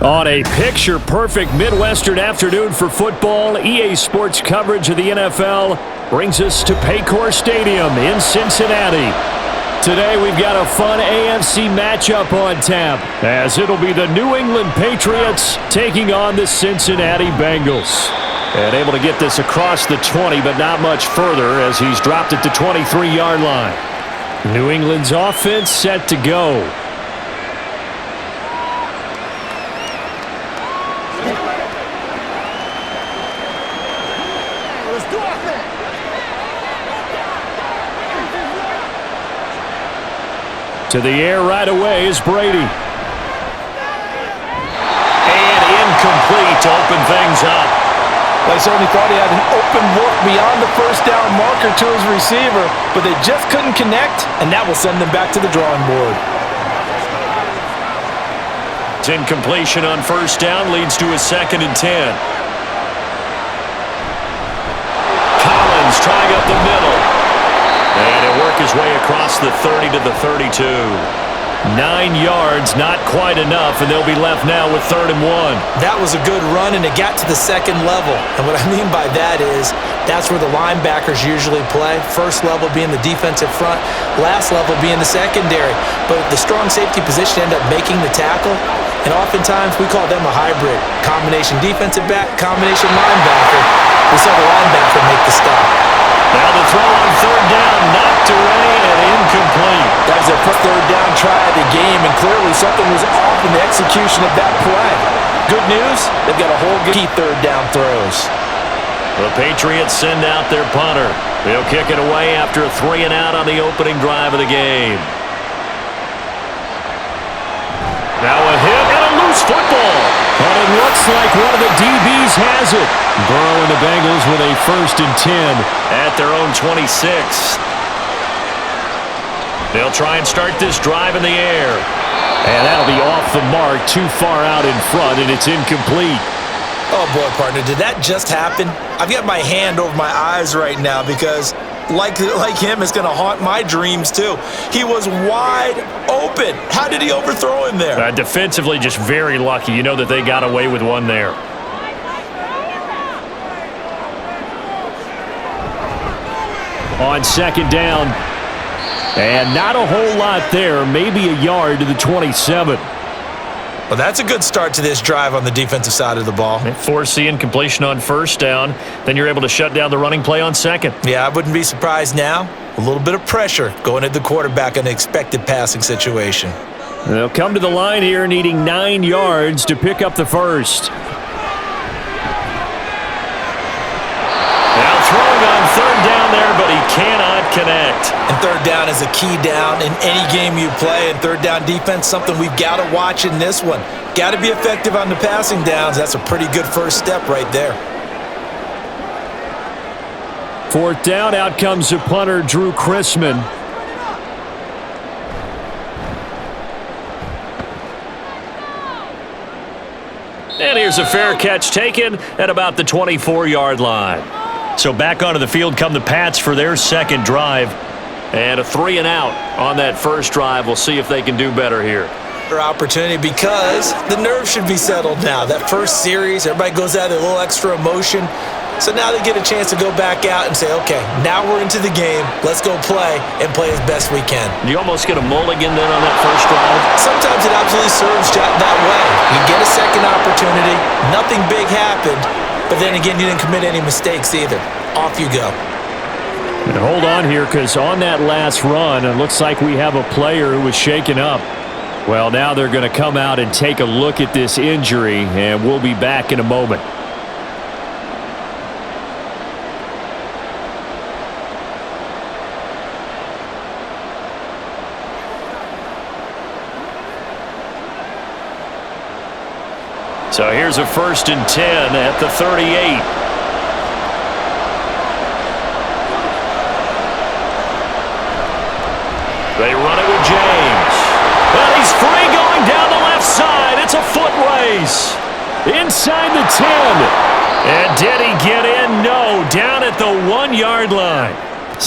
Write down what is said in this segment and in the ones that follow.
On a picture-perfect Midwestern afternoon for football, EA Sports coverage of the NFL brings us to Paycor Stadium in Cincinnati. Today we've got a fun AFC matchup on tap, as it'll be the New England Patriots taking on the Cincinnati Bengals. And able to get this across the 20, but not much further as he's dropped it to 23-yard line. New England's offense set to go. To the air right away is Brady. And incomplete to open things up. They certainly thought he had an open look beyond the first down marker to his receiver, but they just couldn't connect, and that will send them back to the drawing board. Incompletion on first down leads to a 2nd and 10. Collins trying up the middle. And he'll work his way across the 30 to the 32. 9 yards, not quite enough, and they'll be left now with 3rd and 1. That was a good run, and it got to the second level. And what I mean by that is that's where the linebackers usually play. First level being the defensive front, last level being the secondary. But the strong safety position ended up making the tackle, and oftentimes we call them a hybrid. Combination defensive back, combination linebacker. We saw the linebacker make the stop. Now the throw on 3rd down, knocked away and incomplete. That was their first 3rd down try of the game, and clearly something was off in the execution of that play. Good news, they've got a whole key 3rd down throws. The Patriots send out their punter. They'll kick it away after a 3 and out on the opening drive of the game. Now a hit and a loose football. And it looks like one of the DBs has it. Burrow and the Bengals with a 1st and 10 at their own 26. They'll try and start this drive in the air. And that'll be off the mark, too far out in front, and it's incomplete. Oh, boy, partner, did that just happen? I've got my hand over my eyes right now because, like him, it's going to haunt my dreams, too. He was wide open. How did he overthrow him there? Defensively, just very lucky. You know that they got away with one there. On 2nd down. And not a whole lot there. Maybe a yard to the 27. Well, that's a good start to this drive on the defensive side of the ball. Force the incompletion on 1st down. Then you're able to shut down the running play on 2nd. Yeah, I wouldn't be surprised now. A little bit of pressure going at the quarterback in an expected passing situation. They'll come to the line here needing 9 yards to pick up the 1st. Now throwing on 3rd down there, but he cannot connect. And 3rd down is a key down in any game you play. And 3rd down defense, something we've got to watch in this one. Got to be effective on the passing downs. That's a pretty good first step right there. 4th down, out comes the punter, Drew Chrisman. And here's a fair catch taken at about the 24-yard line. So back onto the field come the Pats for their 2nd drive. And a 3 and out on that 1st drive. We'll see if they can do better here. Opportunity because the nerves should be settled now. That first series, everybody goes out with a little extra emotion. So now they get a chance to go back out and say, okay, now we're into the game. Let's go play and play as best we can. You almost get a mulligan then on that 1st drive? Sometimes it absolutely serves that way. You get a 2nd opportunity. Nothing big happened. But then again, you didn't commit any mistakes either. Off you go. And hold on here, because on that last run, it looks like we have a player who was shaken up. Well, now they're going to come out and take a look at this injury, and we'll be back in a moment. So here's a 1st and 10 at the 38. They run it with James. And he's free going down the left side. It's a foot race. Inside the 10. And did he get in? No. Down at the 1-yard line.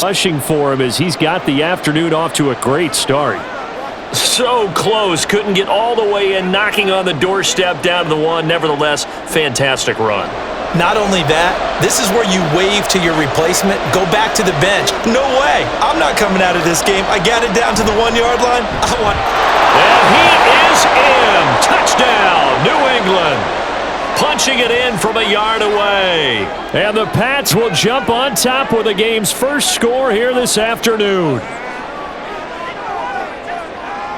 Rushing for him as he's got the afternoon off to a great start. So close. Couldn't get all the way in, knocking on the doorstep down to the one. Nevertheless, fantastic run. Not only that, this is where you wave to your replacement, go back to the bench. No way. I'm not coming out of this game. I got it down to the 1-yard line. And he is in. Touchdown, New England. Punching it in from a yard away. And the Pats will jump on top with the game's first score here this afternoon.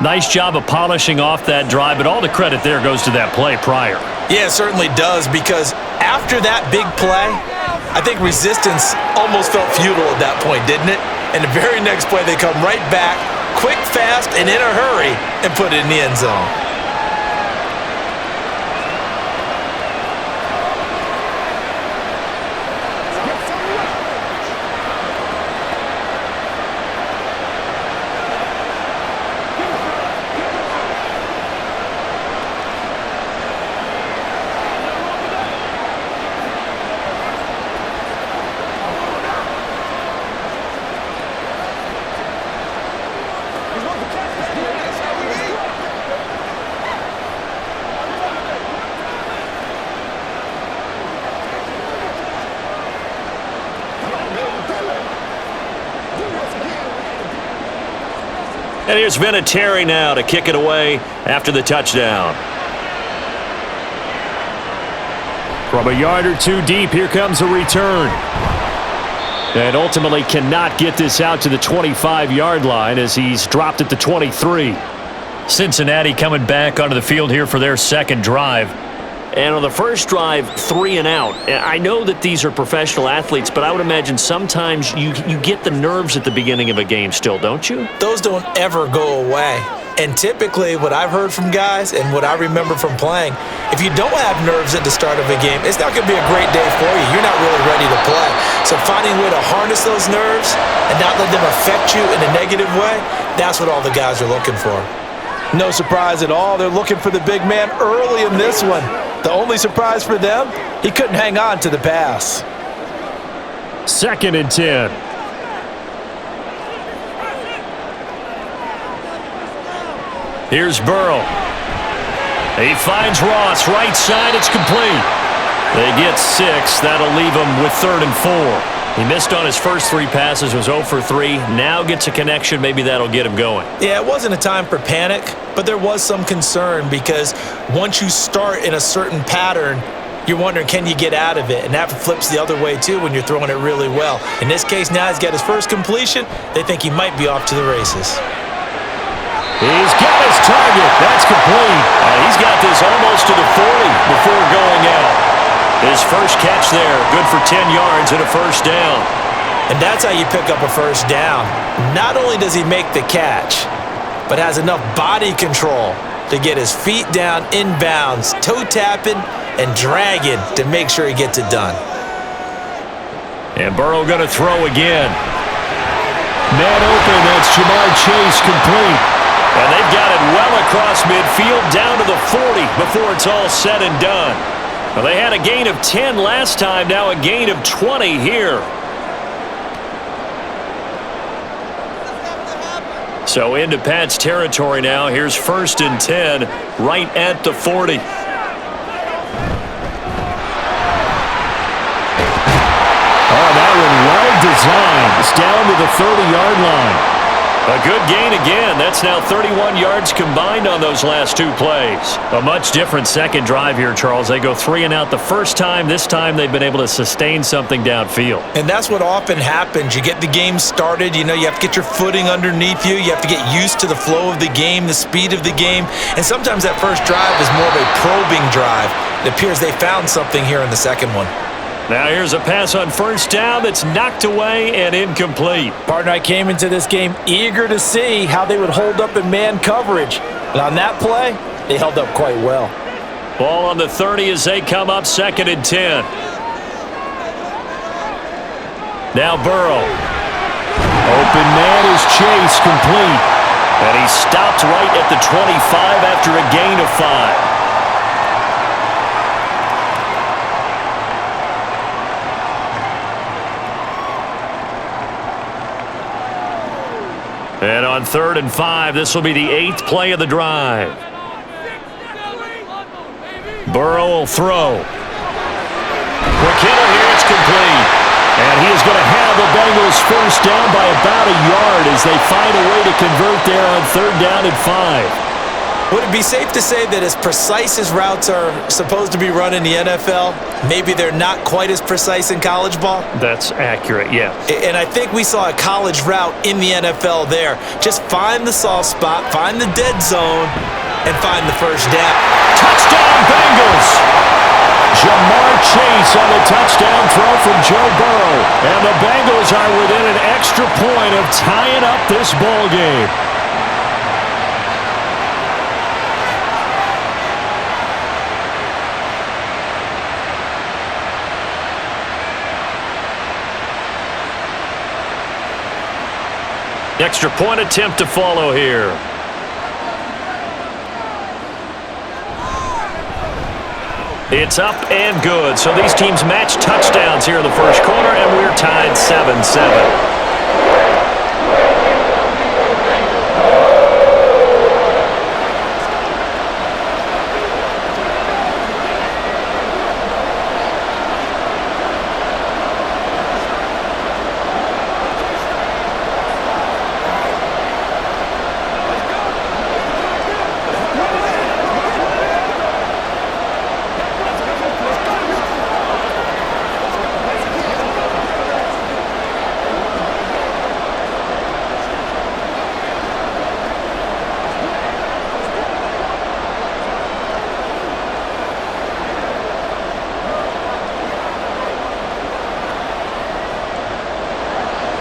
Nice job of polishing off that drive, but all the credit there goes to that play prior. Yeah, it certainly does, because after that big play, I think resistance almost felt futile at that point, didn't it? And the very next play, they come right back, quick, fast, and in a hurry, and put it in the end zone. And here's Vinatieri now to kick it away after the touchdown. From a yard or two deep, here comes a return. And ultimately cannot get this out to the 25-yard line as he's dropped at the 23. Cincinnati coming back onto the field here for their second drive. And on the first drive, 3 and out. I know that these are professional athletes, but I would imagine sometimes you get the nerves at the beginning of a game still, don't you? Those don't ever go away. And typically what I've heard from guys and what I remember from playing, if you don't have nerves at the start of a game, it's not going to be a great day for you. You're not really ready to play. So finding a way to harness those nerves and not let them affect you in a negative way, that's what all the guys are looking for. No surprise at all. They're looking for the big man early in this one. The only surprise for them, he couldn't hang on to the pass. 2nd and 10. Here's Burrow. He finds Ross, right side, it's complete. They get 6. That'll leave him with 3rd and 4. He missed on his first 3 passes, was 0 for 3. Now gets a connection. Maybe that'll get him going. Yeah, it wasn't a time for panic, but there was some concern because once you start in a certain pattern, you're wondering, can you get out of it? And that flips the other way, too, when you're throwing it really well. In this case, now he's got his first completion. They think he might be off to the races. He's got his target. That's complete. He's got this almost to the 40 before going out. His first catch there, good for 10 yards and a first down. And that's how you pick up a first down. Not only does he make the catch, but has enough body control to get his feet down inbounds, toe tapping and dragging to make sure he gets it done. And Burrow going to throw again. Man open, that's Jamar Chase, complete. And they've got it well across midfield down to the 40 before it's all said and done. Well, they had a gain of 10 last time, now a gain of 20 here. So into Pat's territory now. Here's 1st and 10 right at the 40. Oh, that one well designed. It's down to the 30-yard line. A good gain again. That's now 31 yards combined on those last 2 plays. A much different second drive here, Charles. They go 3 and out the first time. This time they've been able to sustain something downfield. And that's what often happens. You get the game started. You know, you have to get your footing underneath you. You have to get used to the flow of the game, the speed of the game. And sometimes that first drive is more of a probing drive. It appears they found something here in the second one. Now here's a pass on first down that's knocked away and incomplete. Partner, I came into this game eager to see how they would hold up in man coverage. And on that play, they held up quite well. Ball on the 30 as they come up 2nd and 10. Now Burrow. Open man is Chase, complete. And he stopped right at the 25 after a gain of 5. And on 3rd and 5, this will be the 8th play of the drive. Burrow will throw. Quick hitter here, it's complete. And he is going to have the Bengals first down by about a yard as they find a way to convert there on 3rd down and 5. Would it be safe to say that as precise as routes are supposed to be run in the NFL, maybe they're not quite as precise in college ball? That's accurate, yeah. And I think we saw a college route in the NFL there. Just find the soft spot, find the dead zone, and find the first down. Touchdown, Bengals! Jamar Chase on the touchdown throw from Joe Burrow. And the Bengals are within an extra point of tying up this ball game. Extra point attempt to follow here. It's up and good. So these teams match touchdowns here in the first quarter, and we're tied 7-7.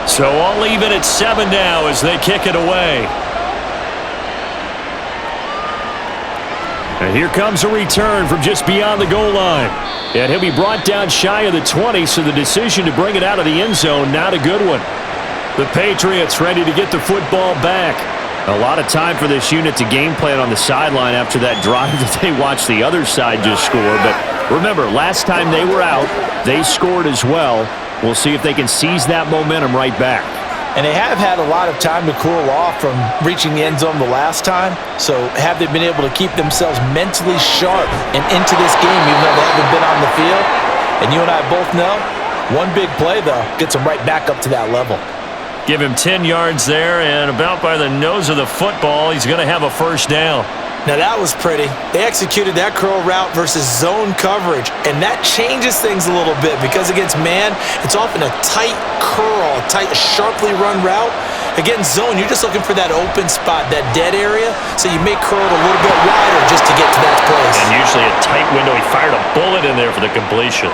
So all even at 7 now as they kick it away. And here comes a return from just beyond the goal line. And he'll be brought down shy of the 20, so the decision to bring it out of the end zone, not a good one. The Patriots ready to get the football back. A lot of time for this unit to game plan on the sideline after that drive that they watched the other side just score. But remember, last time they were out, they scored as well. We'll see if they can seize that momentum right back. And they have had a lot of time to cool off from reaching the end zone the last time. So have they been able to keep themselves mentally sharp and into this game even though they haven't been on the field? And you and I both know, one big play, though, gets them right back up to that level. Give him 10 yards there, and about by the nose of the football, he's going to have a first down. Now that was pretty. They executed that curl route versus zone coverage, and that changes things a little bit because against man, it's often a tight curl, a tight, sharply run route. Against zone, you're just looking for that open spot, that dead area, so you may curl it a little bit wider just to get to that place. And usually a tight window. He fired a bullet in there for the completion.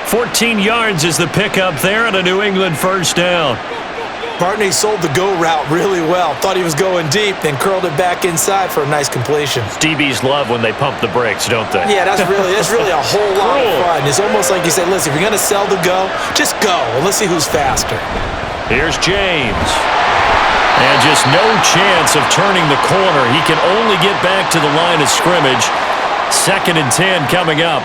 14 yards is the pickup there and a New England first down. Bartney sold the go route really well. Thought he was going deep, then curled it back inside for a nice completion. DBs love when they pump the brakes, don't they? Yeah, that's really a whole lot of fun. It's almost like you said, listen, if you're going to sell the go, just go, and let's see who's faster. Here's James. And just no chance of turning the corner. He can only get back to the line of scrimmage. 2nd and 10 coming up.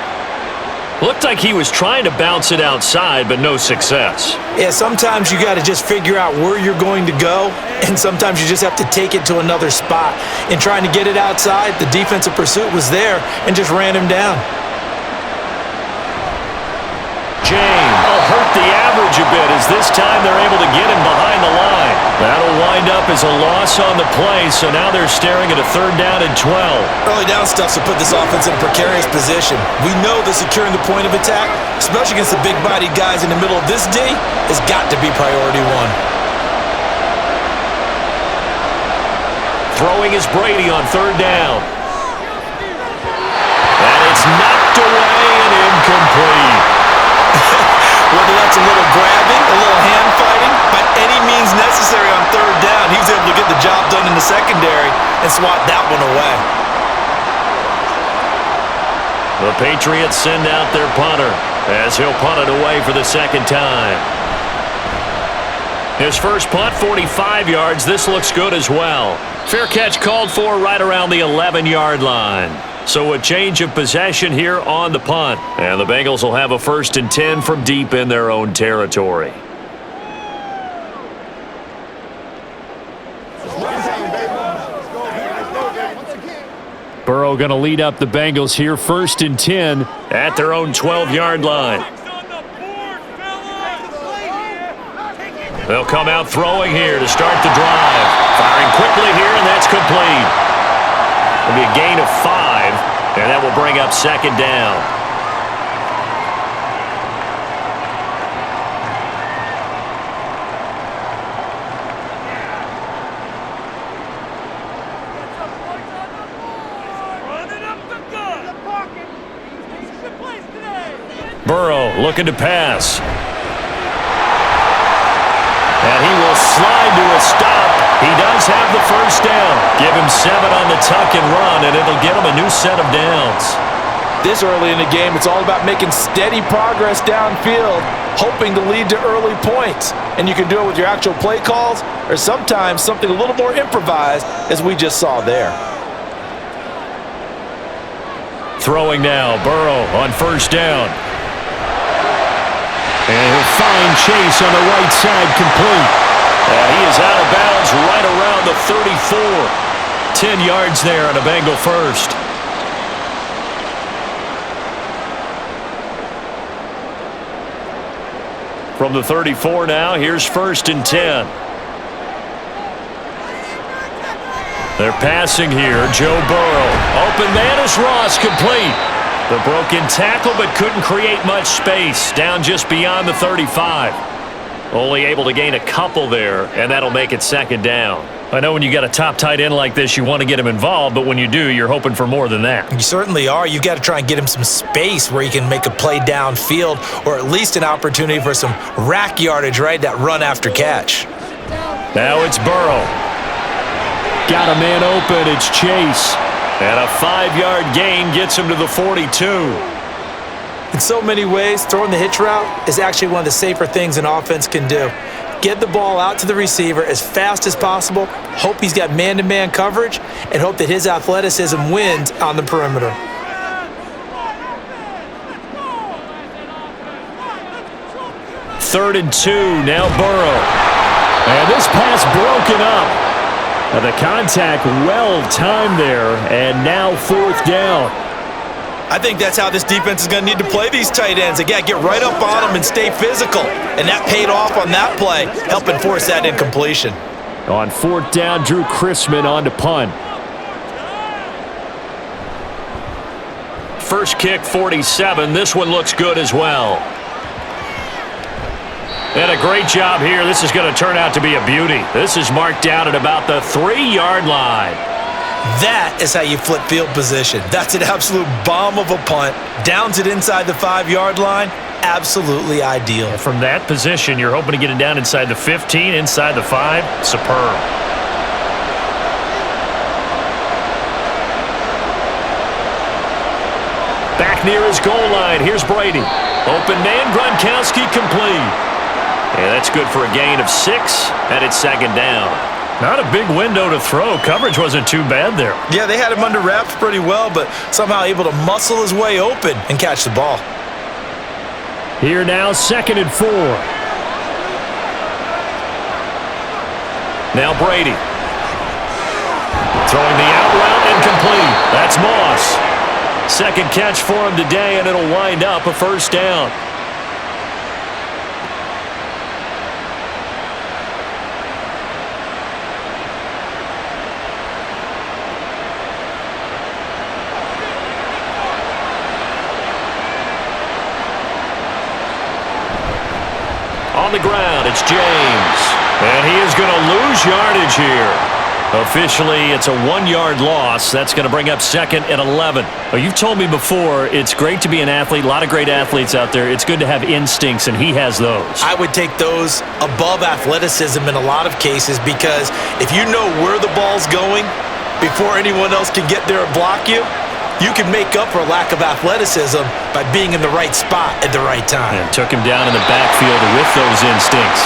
Looked like he was trying to bounce it outside, but no success. Yeah, sometimes you got to just figure out where you're going to go, and sometimes you just have to take it to another spot. In trying to get it outside, the defensive pursuit was there and just ran him down. James will hurt the average a bit as this time they're able to get him behind the line. That'll wind up as a loss on the play, so now they're staring at a 3rd down and 12. Early down stuff to put this offense in a precarious position. We know that securing the point of attack, especially against the big-bodied guys in the middle of this D, has got to be priority one. Throwing is Brady on 3rd down. And it's knocked away and incomplete. Whether that's a little grabbing, a little hand fighting, by any means necessary on 3rd down, he was able to get the job done in the secondary and swat that one away. The Patriots send out their punter as he'll punt it away for the 2nd time. His first punt, 45 yards. This looks good as well. Fair catch called for right around the 11-yard line. So a change of possession here on the punt. And the Bengals will have a 1st and 10 from deep in their own territory. Burrow going to lead up the Bengals here, 1st and 10 at their own 12-yard line. They'll come out throwing here to start the drive. Firing quickly here, and that's complete. It'll be a gain of 5, and that will bring up 2nd down. Burrow looking to pass. And he will slide to a stop. He does have the 1st down. Give him 7 on the tuck and run, and it'll get him a new set of downs. This early in the game, it's all about making steady progress downfield, hoping to lead to early points. And you can do it with your actual play calls or sometimes something a little more improvised, as we just saw there. Throwing now, Burrow on 1st down. And he'll find Chase on the right side, complete. And he is out of bounds right around the 34. 10 yards there on a Bengal 1st. From the 34 now, here's 1st and 10. They're passing here. Joe Burrow. Open man is Ross, complete. The broken tackle, but couldn't create much space. Down just beyond the 35. Only able to gain a couple there, and that'll make it 2nd down. I know when you got a top tight end like this, you want to get him involved, but when you do, you're hoping for more than that. You certainly are. You've got to try and get him some space where he can make a play downfield, or at least an opportunity for some rack yardage, right? That run after catch. Now it's Burrow. Got a man open. It's Chase. And a 5-yard gain gets him to the 42. In so many ways, throwing the hitch route is actually one of the safer things an offense can do. Get the ball out to the receiver as fast as possible, hope he's got man-to-man coverage, and hope that his athleticism wins on the perimeter. Third and 2, now Burrow. And this pass broken up. The contact well-timed there, and now 4th down. I think that's how this defense is going to need to play these tight ends. They got to get right up on them and stay physical. And that paid off on that play, helping force that incompletion. On 4th down, Drew Chrisman on to punt. First kick, 47. This one looks good as well. And a great job here. This is going to turn out to be a beauty. This is marked down at about the 3-yard line. That is how you flip field position. That's an absolute bomb of a punt. Downs it inside the 5-yard line. Absolutely ideal. And from that position, you're hoping to get it down inside the 15, inside the 5. Superb. Back near his goal line. Here's Brady. Open man, Gronkowski complete. Yeah, that's good for a gain of 6, and it's 2nd down. Not a big window to throw. Coverage wasn't too bad there. Yeah, they had him under wraps pretty well, but somehow able to muscle his way open and catch the ball. Here now, 2nd and 4. Now Brady. Throwing the out route incomplete. That's Moss. 2nd catch for him today, and it'll wind up a 1st down. On the ground, it's James. And he is going to lose yardage here. Officially, it's a 1-yard loss. That's going to bring up 2nd and 11. Well, you've told me before, it's great to be an athlete. A lot of great athletes out there. It's good to have instincts, and he has those. I would take those above athleticism in a lot of cases, because if you know where the ball's going before anyone else can get there and block you, you can make up for a lack of athleticism by being in the right spot at the right time. And took him down in the backfield with those instincts.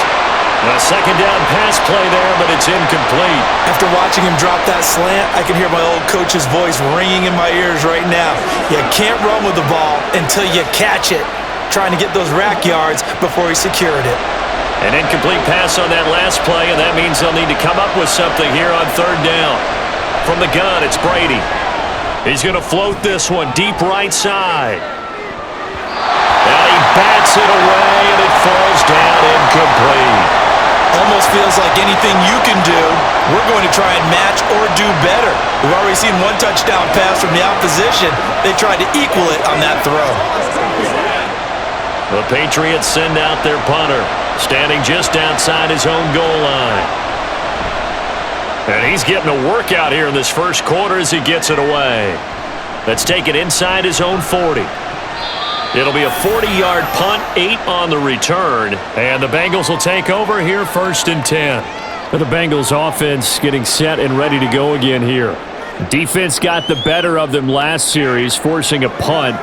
A 2nd down pass play there, but it's incomplete. After watching him drop that slant, I can hear my old coach's voice ringing in my ears right now. You can't run with the ball until you catch it, trying to get those rack yards before he secured it. An incomplete pass on that last play, and that means they'll need to come up with something here on 3rd down. From the gun, it's Brady. He's going to float this one deep right side. And he bats it away, and it falls down incomplete. Almost feels like anything you can do, we're going to try and match or do better. We've already seen one touchdown pass from the opposition. They tried to equal it on that throw. The Patriots send out their punter, standing just outside his own goal line. And he's getting a workout here in this first quarter as he gets it away. Let's take it inside his own 40. It'll be a 40-yard punt, 8 on the return. And the Bengals will take over here, 1st and 10. And the Bengals offense getting set and ready to go again here. Defense got the better of them last series, forcing a punt.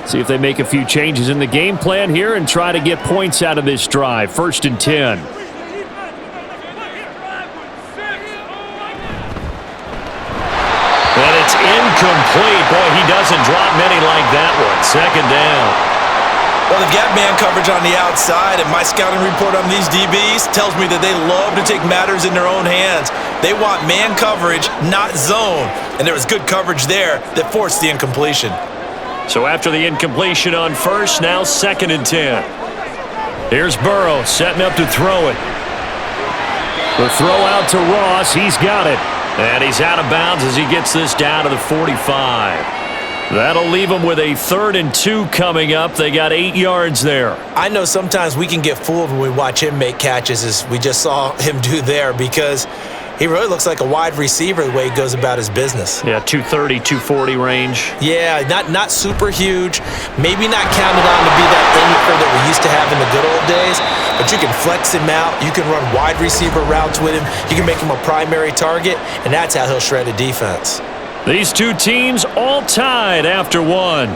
See if they make a few changes in the game plan here and try to get points out of this drive. 1st and 10. And it's incomplete. Boy, he doesn't drop many like that one. 2nd down. Well, they've got man coverage on the outside, and my scouting report on these DBs tells me that they love to take matters in their own hands. They want man coverage, not zone. And there was good coverage there that forced the incompletion. So after the incompletion on 1st, now 2nd and 10. Here's Burrow setting up to throw it. The throw out to Ross. He's got it. And he's out of bounds as he gets this down to the 45. That'll leave him with a 3rd and 2 coming up. They got 8 yards there. I know sometimes we can get fooled when we watch him make catches, as we just saw him do there, because he really looks like a wide receiver the way he goes about his business. Yeah, 230, 240 range. Yeah, not super huge. Maybe not counted on to be that anchor that we used to have in the good old days, but you can flex him out. You can run wide receiver routes with him. You can make him a primary target, and that's how he'll shred a defense. These two teams all tied after 1.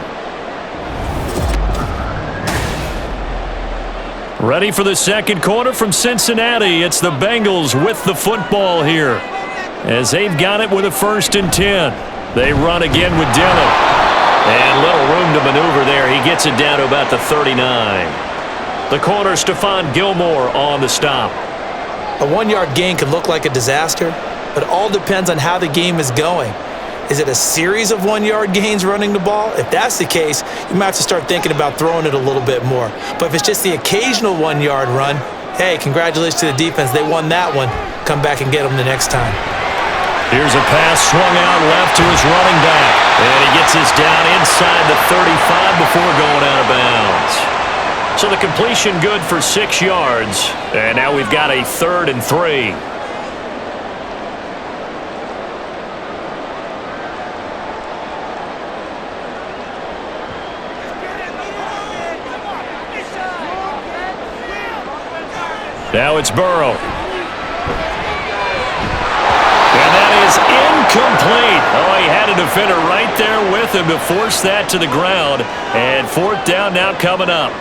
Ready for the 2nd quarter from Cincinnati. It's the Bengals with the football here, as they've got it with a 1st and 10. They run again with Dillon. And little room to maneuver there. He gets it down to about the 39. The corner, Stephon Gilmore on the stop. A 1-yard gain can look like a disaster, but it all depends on how the game is going. Is it a series of 1-yard gains running the ball? If that's the case, you might have to start thinking about throwing it a little bit more. But if it's just the occasional 1-yard run, hey, congratulations to the defense. They won that one. Come back and get them the next time. Here's a pass swung out left to his running back. And he gets this down inside the 35 before going out of bounds. So the completion good for 6 yards. And now we've got a 3rd and 3. Now it's Burrow. And that is incomplete. Oh, he had a defender right there with him to force that to the ground. And 4th down now coming up.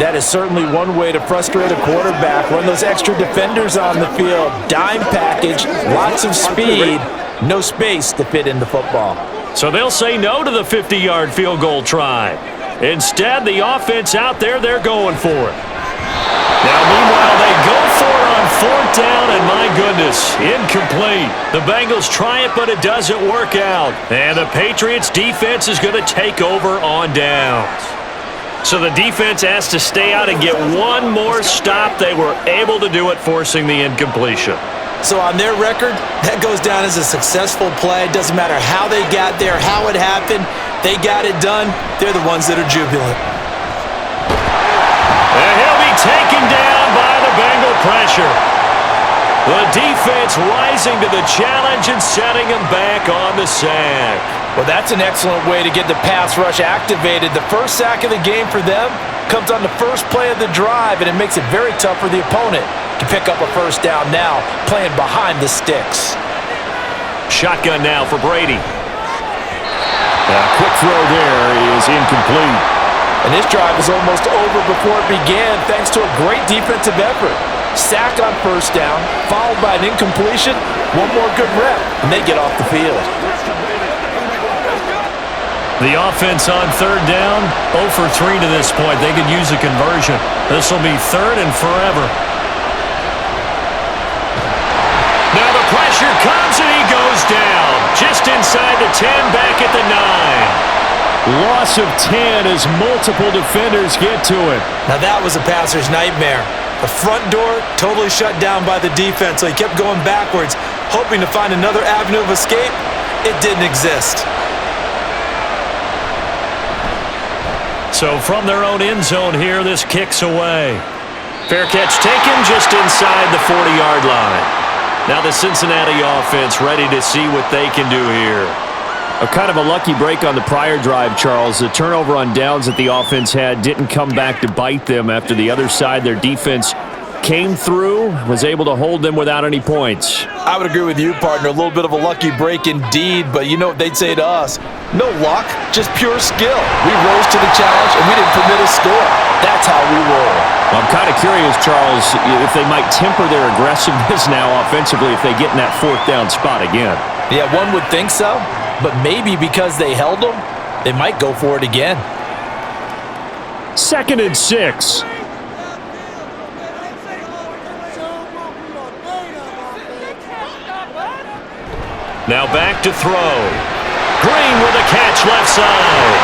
That is certainly one way to frustrate a quarterback. Run those extra defenders on the field. Dime package, lots of speed, no space to fit in the football. So they'll say no to the 50-yard field goal try. Instead, the offense out there, they're going for it. Now, meanwhile, they go for it on 4th down, and my goodness, incomplete. The Bengals try it, but it doesn't work out. And the Patriots' defense is going to take over on downs. So the defense has to stay out and get one more stop. They were able to do it, forcing the incompletion. So on their record, that goes down as a successful play. It doesn't matter how they got there, how it happened. They got it done. They're the ones that are jubilant. And he'll be taken down by the Bengal pressure. The defense rising to the challenge and setting him back on the sack. Well, that's an excellent way to get the pass rush activated. The first sack of the game for them comes on the first play of the drive, and it makes it very tough for the opponent to pick up a 1st down now, playing behind the sticks. Shotgun now for Brady. A quick throw there is incomplete. And this drive is almost over before it began, thanks to a great defensive effort. Sack on 1st down, followed by an incompletion, one more good rep, and they get off the field. The offense on 3rd down, 0 for 3 to this point. They could use a conversion. This will be 3rd and forever. Now the pressure comes and he goes down just inside inside the 10, back at the 9. Loss of 10 as multiple defenders get to it. Now that was a passer's nightmare. The front door totally shut down by the defense, so he kept going backwards, hoping to find another avenue of escape. It didn't exist. So from their own end zone here, this kicks away. Fair catch taken just inside the 40-yard line. Now the Cincinnati offense ready to see what they can do here. A kind of a lucky break on the prior drive, Charles. The turnover on downs that the offense had didn't come back to bite them after the other side. Their defense came through, was able to hold them without any points. I would agree with you, partner. A little bit of a lucky break indeed, but you know what they'd say to us? No luck, just pure skill. We rose to the challenge, and we didn't permit a score. That's how we roll. Well, I'm kind of curious, Charles, if they might temper their aggressiveness now offensively if they get in that fourth down spot again. Yeah, one would think so, but maybe because they held them, they might go for it again. 2nd and 6. Now back to throw. Green with a catch left side.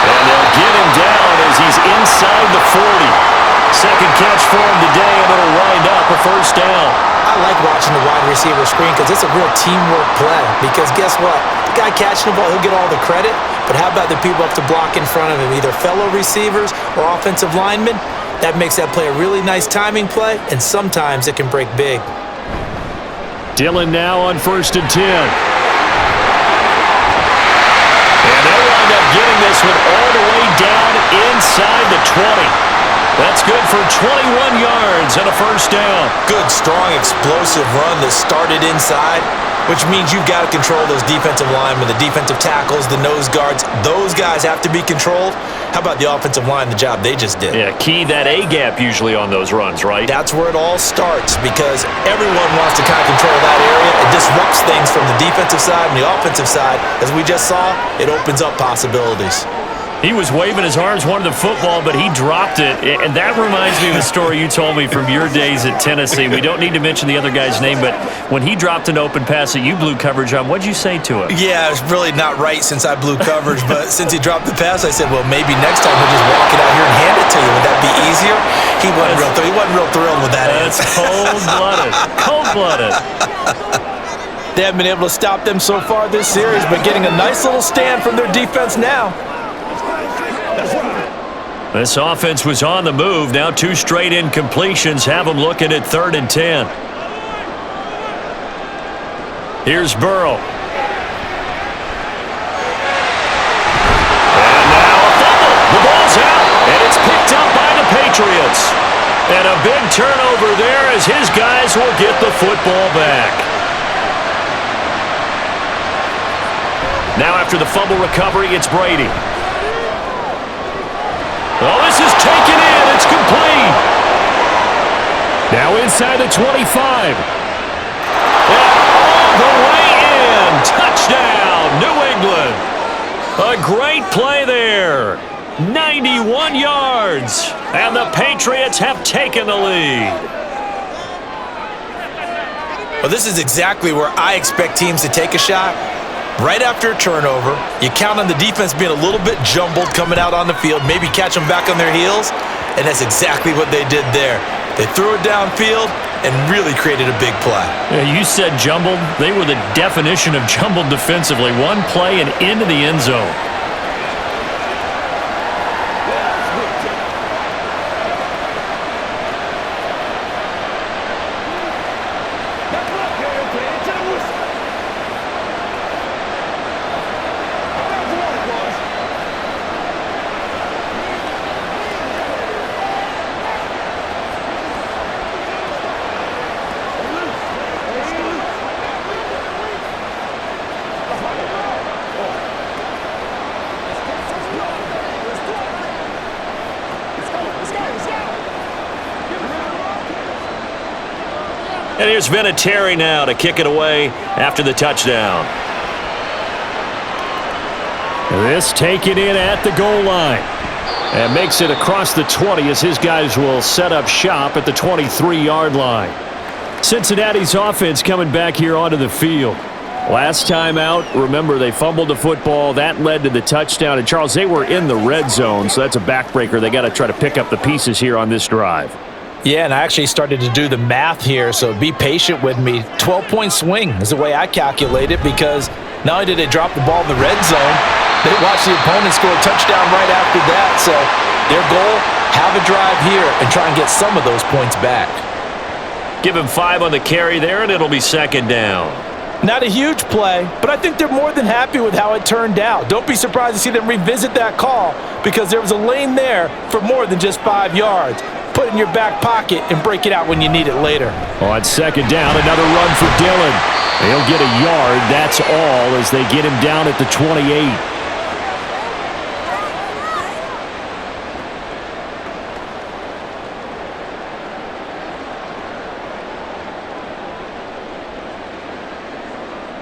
And they'll get him down as he's inside the 40. Second catch for him today, and it'll wind up a first down. I like watching the wide receiver screen because it's a real teamwork play. Because guess what? The guy catching the ball, he'll get all the credit. But how about the people up to block in front of him, either fellow receivers or offensive linemen? That makes that play a really nice timing play, and sometimes it can break big. Dillon now on 1st and 10. And they'll wind up getting this one all the way down inside the 20. That's good for 21 yards and a first down. Good, strong, explosive run that started inside, which means you've got to control those defensive linemen, the defensive tackles, the nose guards. Those guys have to be controlled. How about the offensive line, the job they just did? Yeah, key that A-gap usually on those runs, right? That's where it all starts because everyone wants to kind of control that area. It disrupts things from the defensive side and the offensive side. As we just saw, it opens up possibilities. He was waving his arms, wanted the football, but he dropped it. And that reminds me of a story you told me from your days at Tennessee. We don't need to mention the other guy's name, but when he dropped an open pass that you blew coverage on, what'd you say to him? Yeah, it's really not right since I blew coverage, but since he dropped the pass, I said, well, maybe next time he'll just walk it out here and hand it to you. Would that be easier? He wasn't real thrilled with that answer. That's cold-blooded. Cold-blooded. They haven't been able to stop them so far this series, but getting a nice little stand from their defense now. This offense was on the move. Now 2 straight incompletions have them looking at 3rd and 10. Here's Burrow. And now a fumble. The ball's out, and it's picked up by the Patriots. And a big turnover there as his guys will get the football back. Now after the fumble recovery, it's Brady. Oh, this is taken in. It's complete. Now inside the 25. And all the way in. Touchdown, New England. A great play there. 91 yards. And the Patriots have taken the lead. Well, this is exactly where I expect teams to take a shot. Right after a turnover, you count on the defense being a little bit jumbled coming out on the field, maybe catch them back on their heels, and that's exactly what they did there. They threw it downfield and really created a big play. Yeah, you said jumbled. They were the definition of jumbled defensively. One play and into the end zone. And here's Vinatieri now to kick it away after the touchdown. This taken in at the goal line. And makes it across the 20 as his guys will set up shop at the 23-yard line. Cincinnati's offense coming back here onto the field. Last time out, remember, they fumbled the football. That led to the touchdown. And, Charles, they were in the red zone, so that's a backbreaker. They got to try to pick up the pieces here on this drive. Yeah, and I actually started to do the math here, so be patient with me. 12-point swing is the way I calculate it, because not only did they drop the ball in the red zone, they watched the opponent score a touchdown right after that. So their goal, have a drive here and try and get some of those points back. Give him 5 on the carry there, and it'll be second down. Not a huge play, but I think they're more than happy with how it turned out. Don't be surprised to see them revisit that call, because there was a lane there for more than just 5 yards. Put it in your back pocket and break it out when you need it later. On second down, another run for Dillon. He'll get a yard. That's all as they get him down at the 28.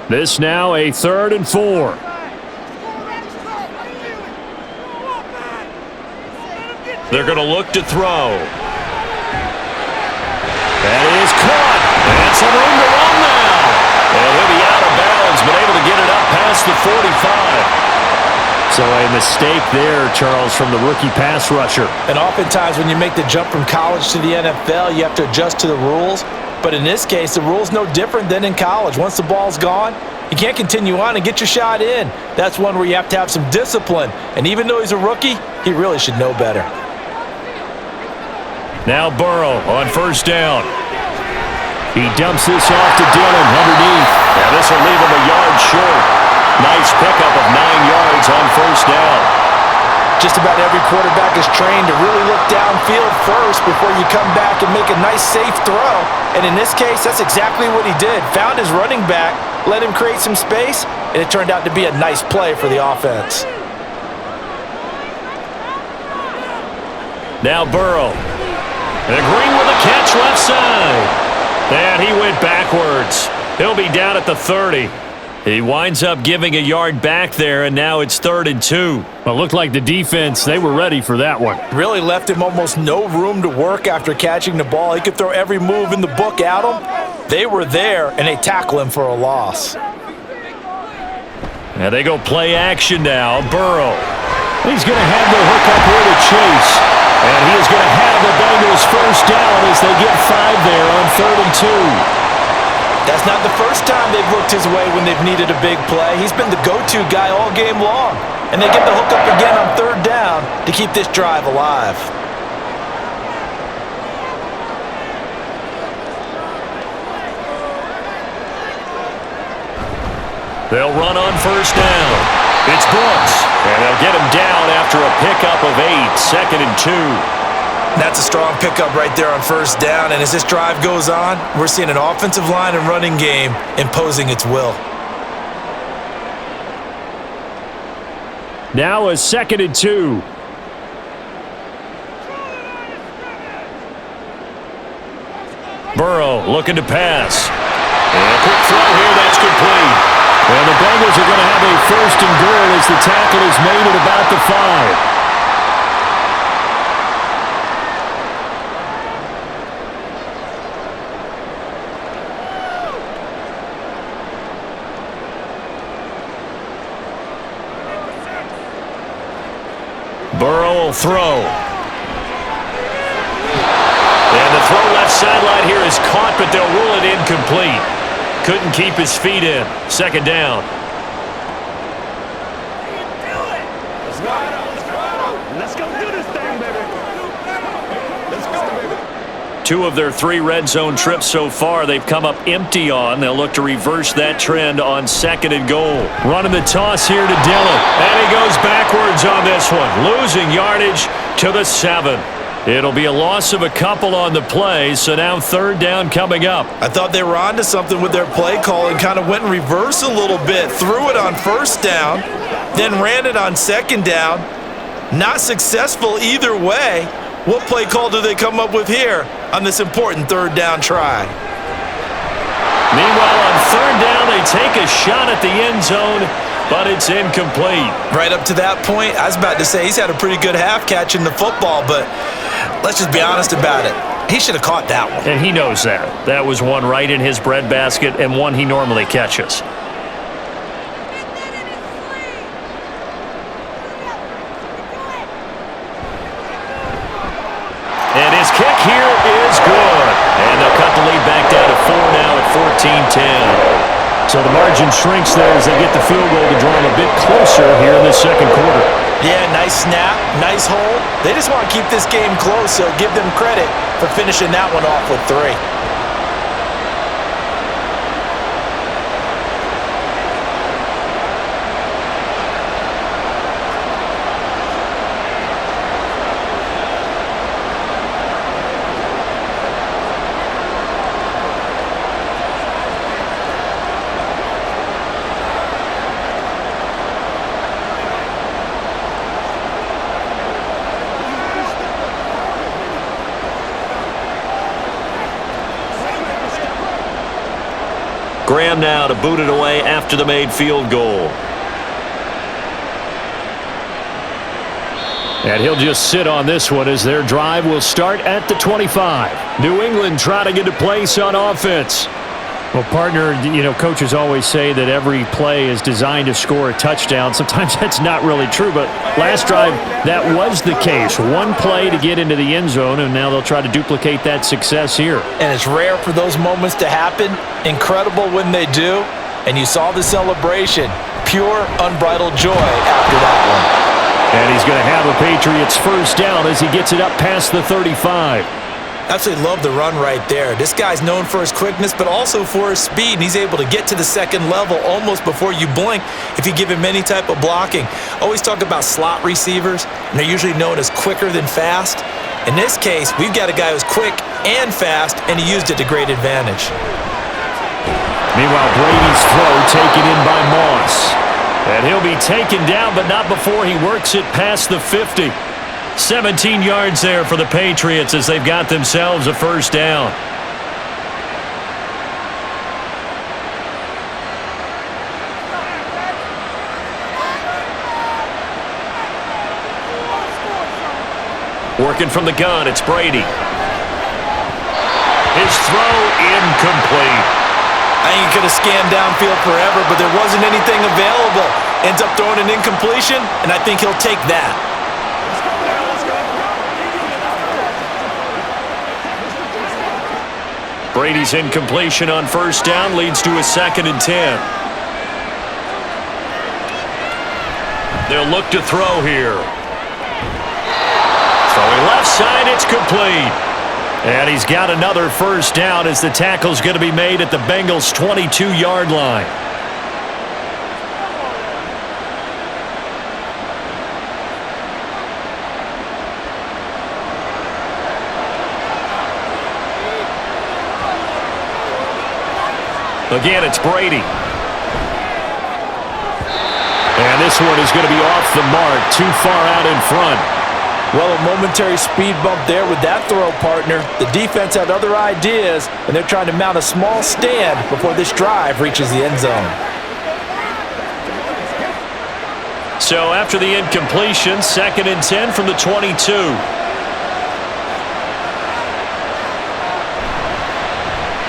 This now a 3rd and 4. They're going to look to throw. That is caught. And some room to run now. And he'll be out of bounds, but able to get it up past the 45. So a mistake there, Charles, from the rookie pass rusher. And oftentimes when you make the jump from college to the NFL, you have to adjust to the rules. But in this case, the rule's no different than in college. Once the ball's gone, you can't continue on and get your shot in. That's one where you have to have some discipline. And even though he's a rookie, he really should know better. Now Burrow on first down. He dumps this off to Dillon underneath. Now this will leave him a yard short. Nice pickup of 9 yards on first down. Just about every quarterback is trained to really look downfield first before you come back and make a nice, safe throw. And in this case, that's exactly what he did. Found his running back, let him create some space, and it turned out to be a nice play for the offense. Now Burrow. And Green with a catch left side. And he went backwards. He'll be down at the 30. He winds up giving a yard back there, and now it's 3rd and 2. Well, it looked like the defense, they were ready for that one. Really left him almost no room to work after catching the ball. He could throw every move in the book at him. They were there, and they tackle him for a loss. And they go play action now. Burrow. He's going to have the hook up here to Chase. And he is going to have the Bengals first down as they get 5 there on 3rd and 2. That's not the first time they've looked his way when they've needed a big play. He's been the go-to guy all game long. And they get the hook up again on 3rd down to keep this drive alive. They'll run on first down. It's Brooks. And they'll get him down after a pickup of 8, 2nd and 2. That's a strong pickup right there on first down. And as this drive goes on, we're seeing an offensive line and running game imposing its will. Now a 2nd and 2. Burrow looking to pass. And a quick throw here, that's complete. And the Bengals are going to have a 1st and goal as the tackle is made at about the 5. Burrow will throw. And the throw left sideline here is caught, but they'll rule it incomplete. Couldn't keep his feet in. 2nd down. Let's go do this thing, baby. Let's go, baby. 2 of their 3 red zone trips so far, they've come up empty on. They'll look to reverse that trend on 2nd and goal. Running the toss here to Dillon. And he goes backwards on this one. Losing yardage to the 7. It'll be a loss of a couple on the play, so now 3rd down coming up. I thought they were onto something with their play call and kind of went in reverse a little bit. Threw it on first down, then ran it on 2nd down. Not successful either way. What play call do they come up with here on this important 3rd down try? Meanwhile, on 3rd down, they take a shot at the end zone, but it's incomplete. Right up to that point, I was about to say he's had a pretty good half catching the football, but let's just be honest about it. He should have caught that one. And he knows that. That was one right in his breadbasket and one he normally catches. 17-10. So the margin shrinks there as they get the field goal to draw them a bit closer here in the second quarter. Yeah, nice snap, nice hold. They just want to keep this game close, so give them credit for finishing that one off with 3. Graham now to boot it away after the made field goal. And he'll just sit on this one as their drive will start at the 25. New England trotting into place on offense. Well, partner, coaches always say that every play is designed to score a touchdown. Sometimes that's not really true, but last drive, that was the case. One play to get into the end zone, and now they'll try to duplicate that success here. And it's rare for those moments to happen. Incredible when they do. And you saw the celebration. Pure, unbridled joy after that one. And he's going to have a Patriots first down as he gets it up past the 35. Absolutely love the run right there. This guy's known for his quickness, but also for his speed. And he's able to get to the second level almost before you blink if you give him any type of blocking. Always talk about slot receivers, and they're usually known as quicker than fast. In this case, we've got a guy who's quick and fast, and he used it to great advantage. Meanwhile, Brady's throw taken in by Moss. And he'll be taken down, but not before he works it past the 50. 17 yards there for the Patriots as they've got themselves a first down. Working from the gun, it's Brady. His throw incomplete. I think he could have scanned downfield forever, but there wasn't anything available. Ends up throwing an incompletion, and I think he'll take that. Brady's incompletion on first down leads to a 2nd and 10. They'll look to throw here. Throwing left side, it's complete. And he's got another first down as the tackle's going to be made at the Bengals' 22-yard line. Again, it's Brady. And this one is going to be off the mark, too far out in front. Well, a momentary speed bump there with that throw, partner. The defense had other ideas, and they're trying to mount a small stand before this drive reaches the end zone. So after the incompletion, 2nd and 10 from the 22.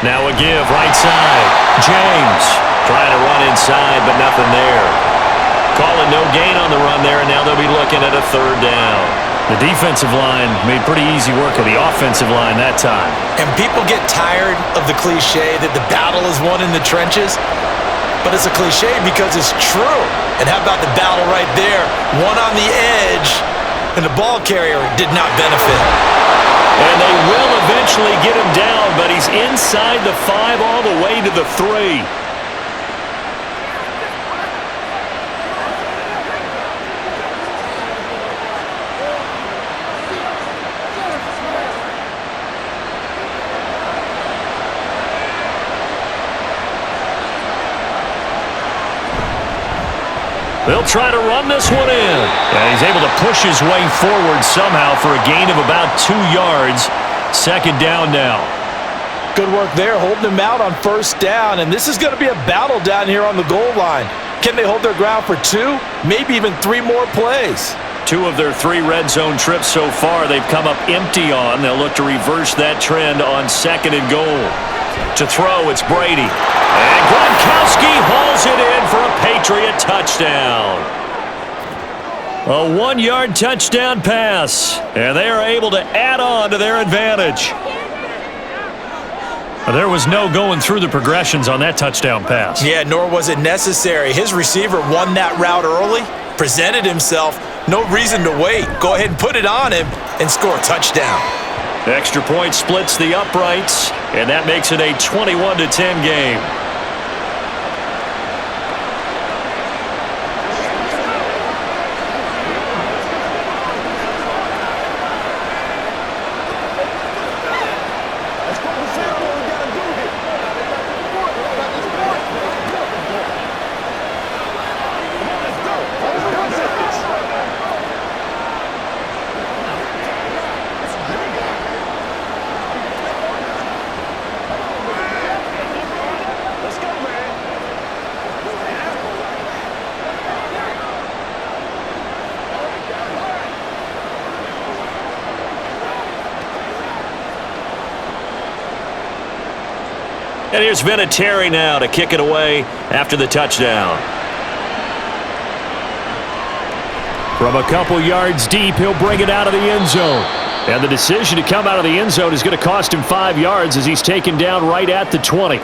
Now a give, right side. James trying to run inside, but nothing there. Calling no gain on the run there, and now they'll be looking at a 3rd down. The defensive line made pretty easy work of the offensive line that time. And people get tired of the cliche that the battle is won in the trenches, but it's a cliche because it's true. And how about the battle right there? One on the edge, and the ball carrier did not benefit. And they will eventually get him down, but he's inside the 5 all the way to the 3. They'll try to run this one in. And he's able to push his way forward somehow for a gain of about 2 yards. 2nd down now. Good work there, holding him out on first down. And this is going to be a battle down here on the goal line. Can they hold their ground for 2, maybe even 3 more plays? 2 of their 3 red zone trips so far they've come up empty on. They'll look to reverse that trend on 2nd and goal. To throw, it's Brady. And Gronkowski hauls it in for a Patriot touchdown. A 1-yard touchdown pass. And they are able to add on to their advantage. There was no going through the progressions on that touchdown pass. Yeah, nor was it necessary. His receiver won that route early, presented himself. No reason to wait. Go ahead and put it on him and score a touchdown. Extra point splits the uprights, and that makes it a 21-10 game. And here's Vinatieri now to kick it away after the touchdown. From a couple yards deep, he'll bring it out of the end zone. And the decision to come out of the end zone is going to cost him 5 yards as he's taken down right at the 20.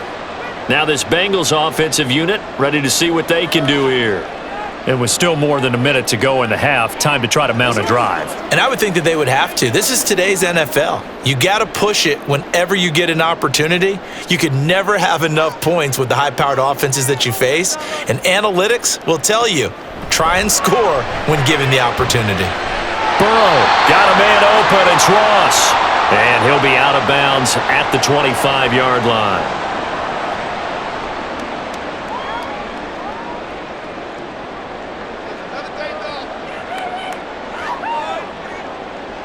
Now this Bengals offensive unit ready to see what they can do here. And with still more than a minute to go in the half, time to try to mount a drive. And I would think that they would have to. This is today's NFL. You got to push it whenever you get an opportunity. You could never have enough points with the high-powered offenses that you face. And analytics will tell you, try and score when given the opportunity. Burrow got a man open. It's Ross. And he'll be out of bounds at the 25-yard line.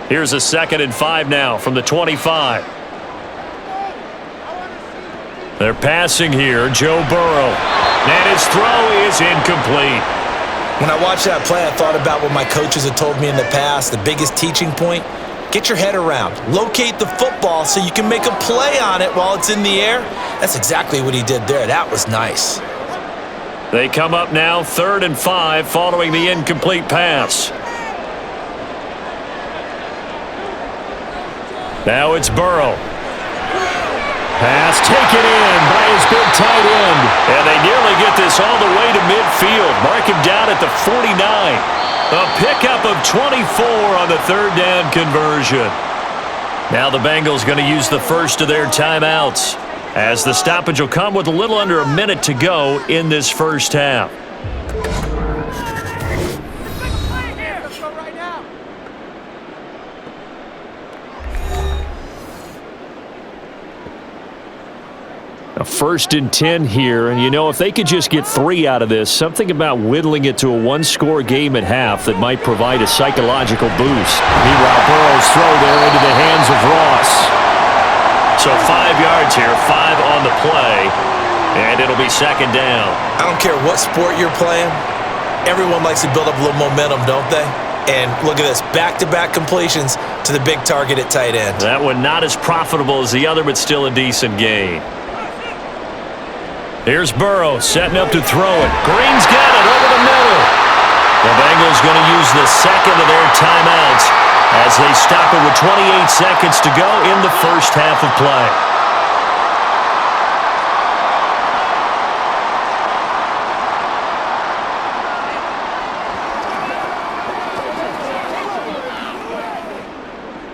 Here's a 2nd and 5 now from the 25. They're passing here, Joe Burrow. And his throw is incomplete. When I watched that play, I thought about what my coaches had told me in the past. The biggest teaching point, get your head around. Locate the football so you can make a play on it while it's in the air. That's exactly what he did there. That was nice. They come up now, 3rd and 5 following the incomplete pass. Now it's Burrow. Pass taken in by his big tight end. And they nearly get this all the way to midfield. Mark him down at the 49. A pickup of 24 on the 3rd down conversion. Now the Bengals going to use the first of their timeouts, as the stoppage will come with a little under a minute to go in this first half. A 1st and 10 here, and you know, if they could just get 3 out of this, something about whittling it to a one-score game at half that might provide a psychological boost. Meanwhile, Burrow's throw there into the hands of Ross. So 5 yards here, 5 on the play, and it'll be 2nd down. I don't care what sport you're playing. Everyone likes to build up a little momentum, don't they? And look at this, back-to-back completions to the big target at tight end. That one not as profitable as the other, but still a decent gain. Here's Burrow setting up to throw it. Green's got it over the middle. The Bengals going to use the 2nd of their timeouts as they stop it with 28 seconds to go in the first half of play.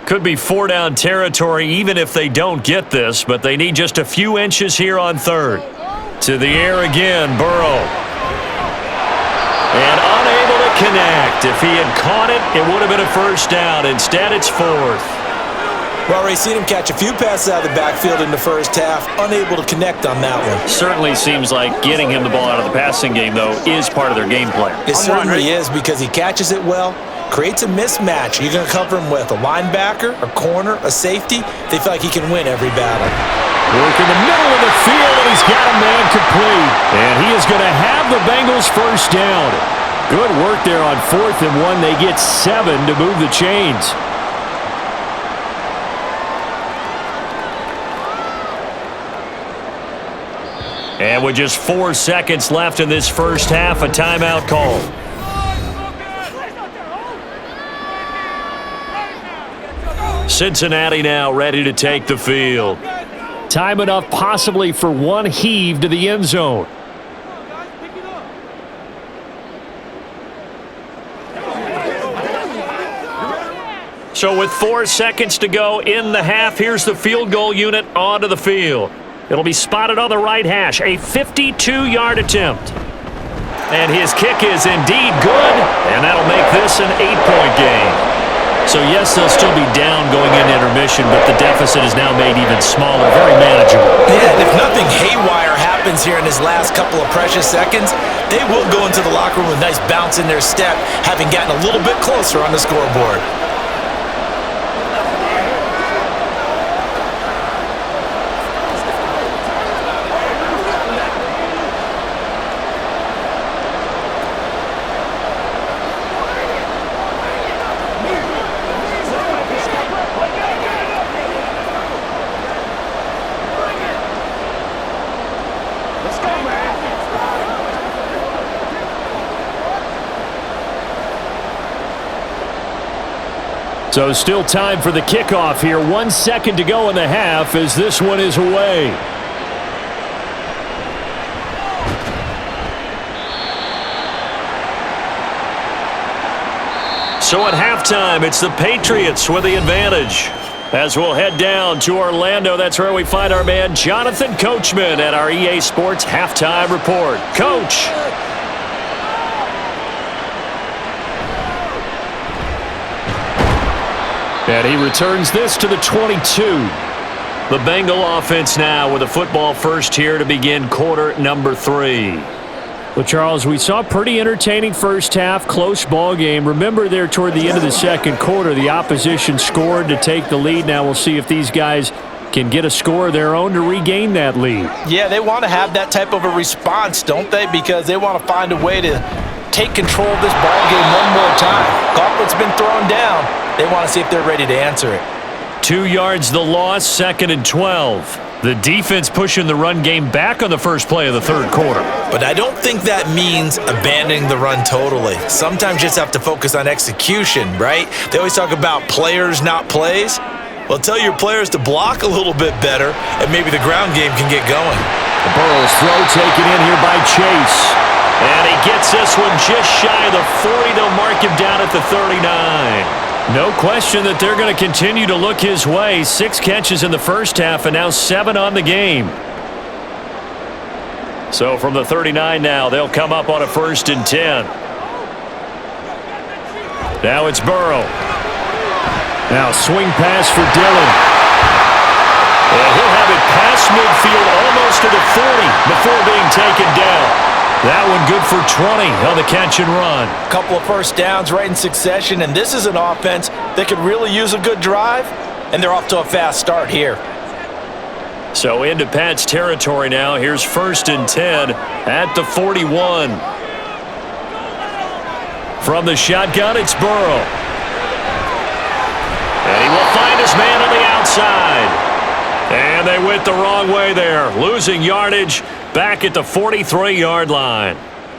Could be 4-down territory even if they don't get this, but they need just a few inches here on 3rd. To the air again, Burrow. And unable to connect. If he had caught it, it would have been a 1st down. Instead, it's 4th. Well, Ray, seen him catch a few passes out of the backfield in the first half. Unable to connect on that one. Certainly seems like getting him the ball out of the passing game, though, is part of their game plan. It certainly is, because he catches it well, creates a mismatch. You're going to cover him with a linebacker, a corner, a safety. They feel like he can win every battle. Work in the middle of the field, and he's got a man complete. And he is going to have the Bengals 1st down. Good work there on 4th and 1. They get 7 to move the chains. And with just 4 seconds left in this first half, a timeout call. Cincinnati now ready to take the field. Time enough possibly for one heave to the end zone. So with 4 seconds to go in the half, here's the field goal unit onto the field. It'll be spotted on the right hash, a 52-yard attempt. And his kick is indeed good, and that'll make this an 8-point game. So yes, they'll still be down going into intermission, but the deficit is now made even smaller, very manageable. Yeah, and if nothing haywire happens here in his last couple of precious seconds, they will go into the locker room with a nice bounce in their step, having gotten a little bit closer on the scoreboard. So still time for the kickoff here. 1 second to go in the half as this one is away. So at halftime, it's the Patriots with the advantage. As we'll head down to Orlando, that's where we find our man Jonathan Coachman at our EA Sports Halftime Report. Coach. And he returns this to the 22. The Bengal offense now with a football first here to begin quarter number 3. Well, Charles, we saw a pretty entertaining first half, close ball game. Remember there toward the end of the second quarter, the opposition scored to take the lead. Now we'll see if these guys can get a score of their own to regain that lead. Yeah, they want to have that type of a response, don't they? Because they want to find a way to take control of this ball game one more time. Gauntlet's been thrown down. They want to see if they're ready to answer it. 2 yards the loss, 2nd and 12. The defense pushing the run game back on the first play of the third quarter. But I don't think that means abandoning the run totally. Sometimes you just have to focus on execution, right? They always talk about players, not plays. Well, tell your players to block a little bit better, and maybe the ground game can get going. The Burrow's throw taken in here by Chase. And he gets this one just shy of the 40. They'll mark him down at the 39. No question that they're going to continue to look his way. 6 catches in the first half and now 7 on the game. So from the 39 now, they'll come up on a 1st and 10. Now it's Burrow. Now swing pass for Dillon. And he'll have it past midfield almost to the 40 before being taken down. That one good for 20 on the catch and run. A couple of first downs right in succession, and this is an offense that could really use a good drive, and they're off to a fast start here. So into Pat's territory now. Here's 1st and 10 at the 41. From the shotgun, it's Burrow. And he will find his man on the outside. And they went the wrong way there, losing yardage back at the 43-yard line.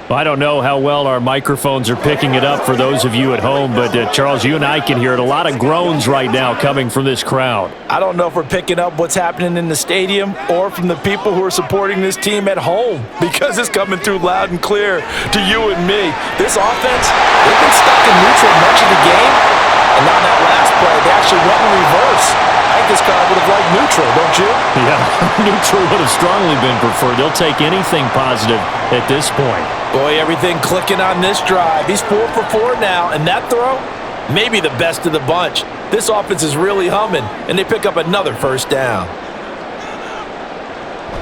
Well, I don't know how well our microphones are picking it up for those of you at home, but Charles, you and I can hear it. A lot of groans right now coming from this crowd. I don't know if we're picking up what's happening in the stadium or from the people who are supporting this team at home, because it's coming through loud and clear to you and me. This offense, they've been stuck in neutral much of the game, and on that last play, they actually went in reverse. I think this crowd would have liked neutral, don't you? Yeah, neutral would have strongly been preferred. They'll take anything positive at this point. Boy, everything clicking on this drive. He's 4 for 4 now, and that throw, maybe the best of the bunch. This offense is really humming, and they pick up another first down.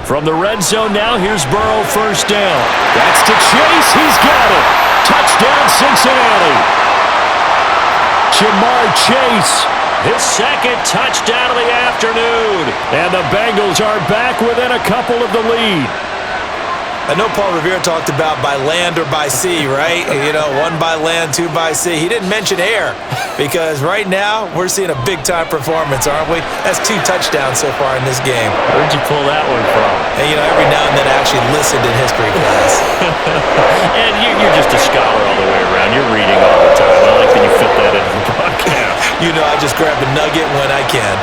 From the red zone now, here's Burrow, 1st down. That's to Chase. He's got it. Touchdown, Cincinnati. Jamar Chase. His 2nd touchdown of the afternoon. And the Bengals are back within a couple of the lead. I know Paul Revere talked about by land or by sea, right? You know, 1 by land, 2 by sea. He didn't mention air, because right now we're seeing a big-time performance, aren't we? That's 2 touchdowns so far in this game. Where'd you pull that one from? And, you know, every now and then I actually listened in history class. And you're just a scholar all the way around. You're reading all the time. I like that you fit that into the podcast. You know, I just grab a nugget when I can.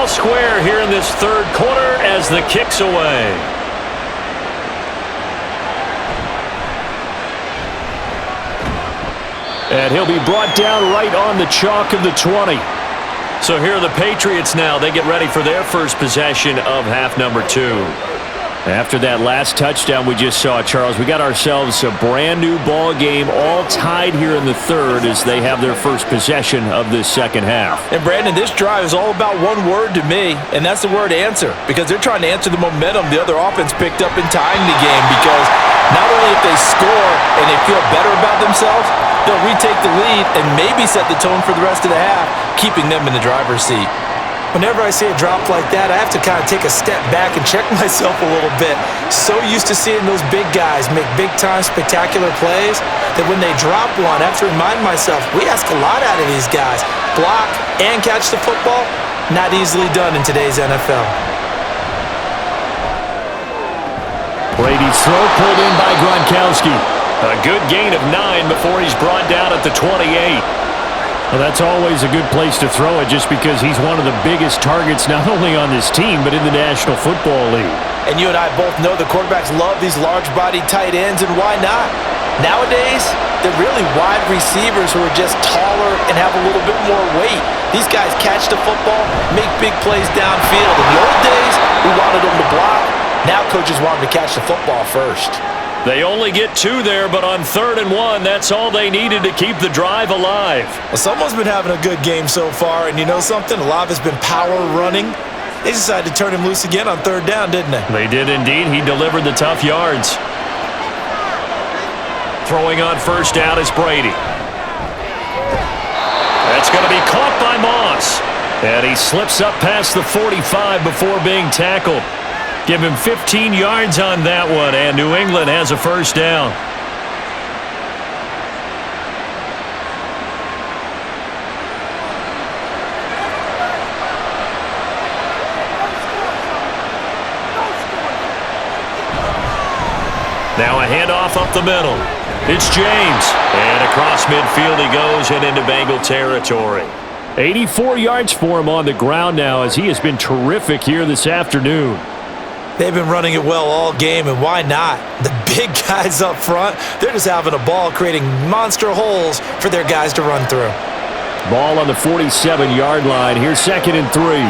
all square here in this third quarter as the kick's away. And he'll be brought down right on the chalk of the 20. So here are the Patriots now. They get ready for their first possession of half number 2. After that last touchdown we just saw, Charles, we got ourselves a brand new ball game, all tied here in the third as they have their first possession of this second half. And Brandon, this drive is all about one word to me, and that's the word answer, because they're trying to answer the momentum the other offense picked up in tying the game, because not only if they score and they feel better about themselves, they'll retake the lead and maybe set the tone for the rest of the half, keeping them in the driver's seat. Whenever I see a drop like that, I have to kind of take a step back and check myself a little bit. So used to seeing those big guys make big-time spectacular plays that when they drop one, I have to remind myself, we ask a lot out of these guys. Block and catch the football, not easily done in today's NFL. Brady's throw pulled in by Gronkowski. A good gain of 9 before he's brought down at the 28. Well, that's always a good place to throw it just because he's one of the biggest targets not only on this team but in the National Football League. And you and I both know the quarterbacks love these large-bodied tight ends, and why not? Nowadays, they're really wide receivers who are just taller and have a little bit more weight. These guys catch the football, make big plays downfield. In the old days, we wanted them to block. Now coaches want them to catch the football first. They only get 2 there, but on 3rd and 1, that's all they needed to keep the drive alive. Well, someone's been having a good game so far, and you know something? A lot of it's been power running. They decided to turn him loose again on 3rd down, didn't they? They did indeed. He delivered the tough yards. Throwing on 1st down is Brady. That's going to be caught by Moss. And he slips up past the 45 before being tackled. Give him 15 yards on that one, and New England has a 1st down. Now a handoff up the middle. It's James. And across midfield he goes and into Bengal territory. 84 yards for him on the ground now as he has been terrific here this afternoon. They've been running it well all game, and why not? The big guys up front, they're just having a ball creating monster holes for their guys to run through. Ball on the 47-yard line. Here's 2nd and 3.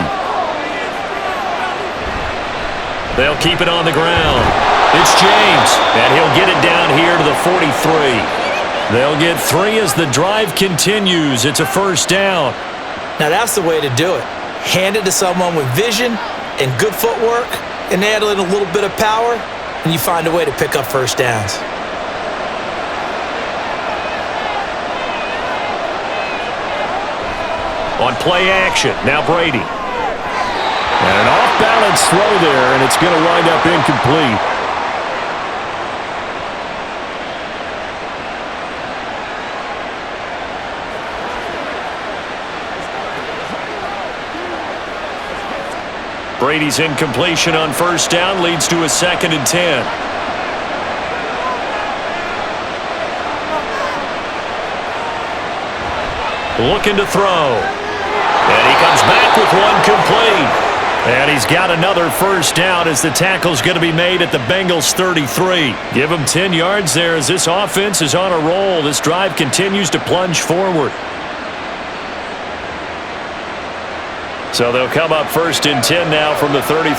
They'll keep it on the ground. It's James, and he'll get it down here to the 43. They'll get 3 as the drive continues. It's a 1st down. Now that's the way to do it. Hand it to someone with vision and good footwork, and add in a little bit of power, and you find a way to pick up 1st downs. On play action, now Brady. And an off-balance throw there, and it's going to wind up incomplete. Brady's incompletion on 1st down leads to a 2nd and 10. Looking to throw. And he comes back with one complete. And he's got another 1st down as the tackle's going to be made at the Bengals 33. Give him 10 yards there as this offense is on a roll. This drive continues to plunge forward. So they'll come up 1st and 10 now from the 33.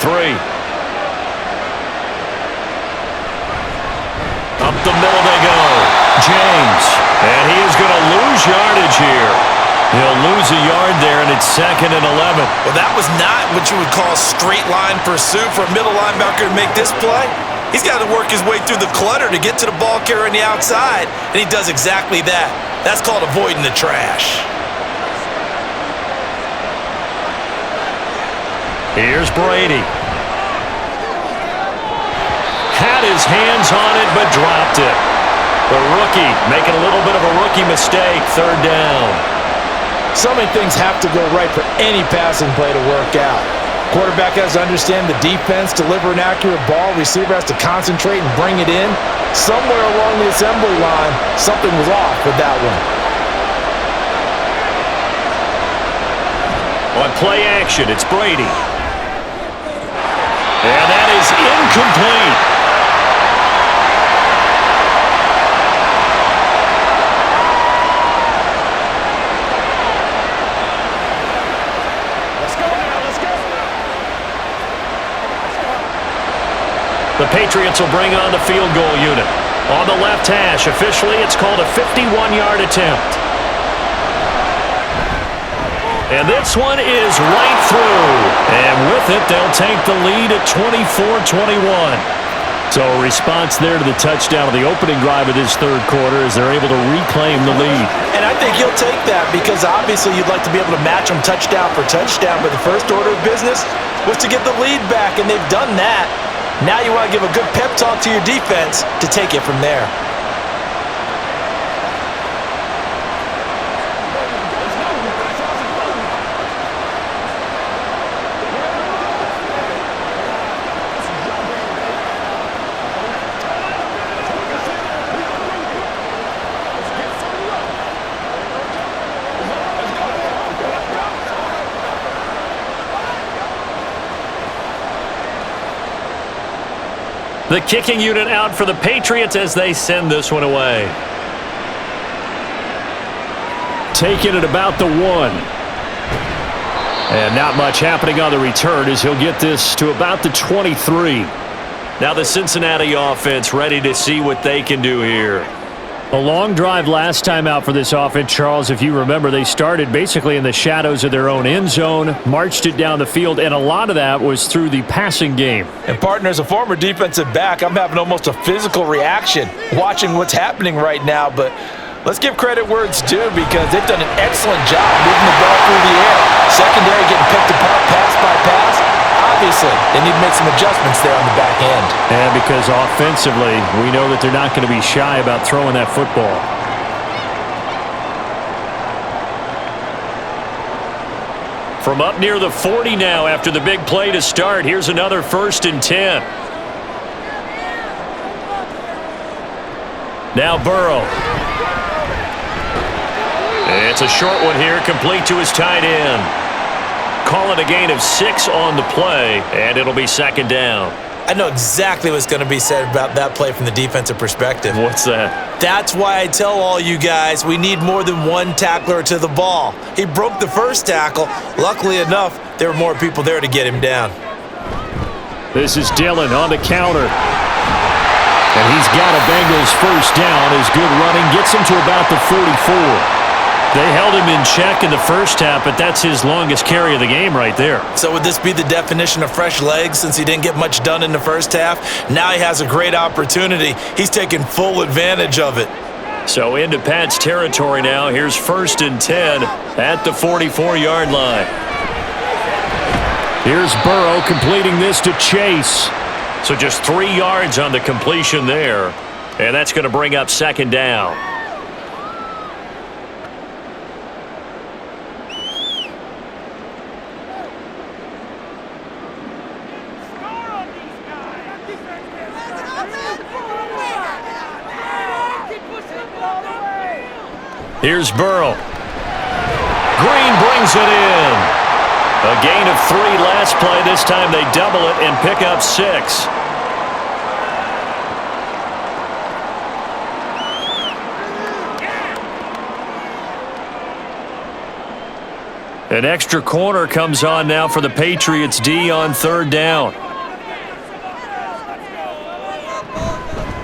Up the middle they go. James. And he is going to lose yardage here. He'll lose a yard there, and it's 2nd and 11. Well, that was not what you would call straight line pursuit for a middle linebacker to make this play. He's got to work his way through the clutter to get to the ball carrier on the outside, and he does exactly that. That's called avoiding the trash. Here's Brady. Had his hands on it, but dropped it. The rookie making a little bit of a rookie mistake, 3rd down. So many things have to go right for any passing play to work out. Quarterback has to understand the defense, deliver an accurate ball. Receiver has to concentrate and bring it in. Somewhere along the assembly line, something was off with that one. On play action. It's Brady. And that is incomplete. The Patriots will bring on the field goal unit. On the left hash, officially, it's called a 51-yard attempt. And this one is right through. And with it, they'll take the lead at 24-21. So a response there to the touchdown of the opening drive of this third quarter as they're able to reclaim the lead. And I think he'll take that because obviously you'd like to be able to match them touchdown for touchdown, but the first order of business was to get the lead back, and they've done that. Now you want to give a good pep talk to your defense to take it from there. The kicking unit out for the Patriots as they send this one away. Taking it about the 1. And not much happening on the return as he'll get this to about the 23. Now the Cincinnati offense ready to see what they can do here. A long drive last time out for this offense, Charles. If you remember, they started basically in the shadows of their own end zone, marched it down the field, and a lot of that was through the passing game. And partner, as a former defensive back, I'm having almost a physical reaction watching what's happening right now. But let's give credit where it's due because they've done an excellent job moving the ball through the air. Secondary getting picked apart pass by pass. Obviously, they need to make some adjustments there on the back end. And because offensively, we know that they're not going to be shy about throwing that football. From up near the 40 now after the big play to start, here's another 1st and 10. Now Burrow. It's a short one here, complete to his tight end. Call it a gain of 6 on the play, and it'll be 2nd down. I know exactly what's going to be said about that play from the defensive perspective. What's that? That's why I tell all you guys we need more than one tackler to the ball. He broke the first tackle. Luckily enough, there were more people there to get him down. This is Dillon on the counter. And he's got a Bengals 1st down. His good running gets him to about the 44. They held him in check in the first half, but that's his longest carry of the game right there. So would this be the definition of fresh legs since he didn't get much done in the first half? Now he has a great opportunity. He's taking full advantage of it. So into Pat's territory now. Here's 1st and 10 at the 44-yard line. Here's Burrow completing this to Chase. So just 3 yards on the completion there. And that's going to bring up 2nd down. Here's Burrow. Green brings it in. A gain of 3 last play. This time they double it and pick up 6. An extra corner comes on now for the Patriots D on 3rd down.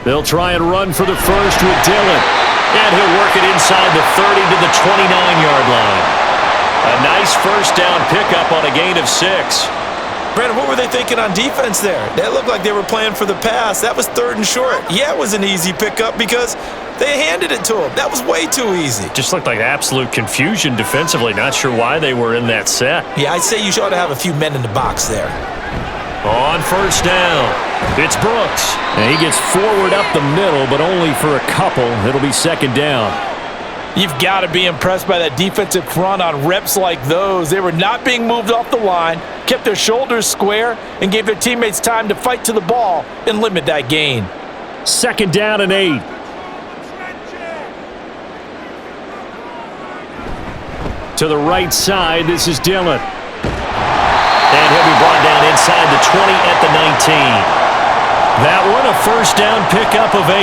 They'll try and run for the first with Dillon. And he'll work it inside the 30 to the 29-yard line. A nice 1st down pickup on a gain of 6. Brandon, what were they thinking on defense there? That looked like they were playing for the pass. That was 3rd and short. Yeah, it was an easy pickup because they handed it to him. That was way too easy. Just looked like absolute confusion defensively. Not sure why they were in that set. Yeah, I'd say you ought to have a few men in the box there. On 1st down, it's Brooks. And he gets forward up the middle, but only for a couple. It'll be 2nd down. You've got to be impressed by that defensive front on reps like those. They were not being moved off the line, kept their shoulders square, and gave their teammates time to fight to the ball and limit that gain. 2nd down and 8. To the right side, this is Dillon. 20 at the 19. That one a first down pickup of 8.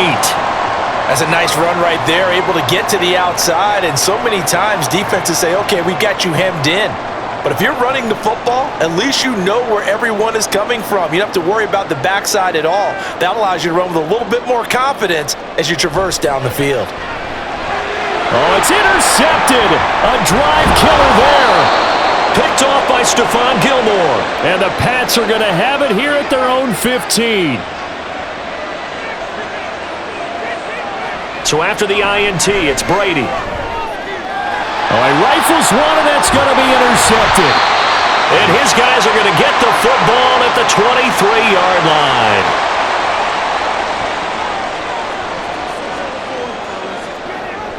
That's a nice run right there, able to get to the outside, and so many times defenses say, okay, we got you hemmed in. But if you're running the football, at least you know where everyone is coming from. You don't have to worry about the backside at all. That allows you to run with a little bit more confidence as you traverse down the field. Oh, it's intercepted. A drive killer there. Picked off by Stephon Gilmore. And the Pats are going to have it here at their own 15. So after the INT, it's Brady. Oh, he rifles one, and that's going to be intercepted. And his guys are going to get the football at the 23-yard line.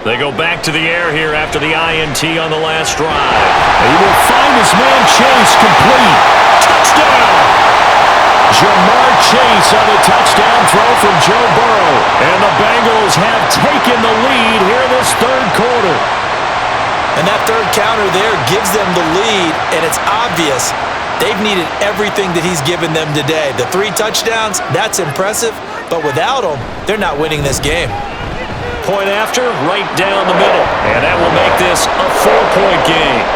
They go back to the air here after the INT on the last drive. He will find his man Chase complete. Touchdown! Jamar Chase on the touchdown throw from Joe Burrow. And the Bengals have taken the lead here in this third quarter. And that third counter there gives them the lead, and it's obvious they've needed everything that he's given them today. The 3 touchdowns, that's impressive, but without him, they're not winning this game. Point after, right down the middle. And that will make this a 4-point game.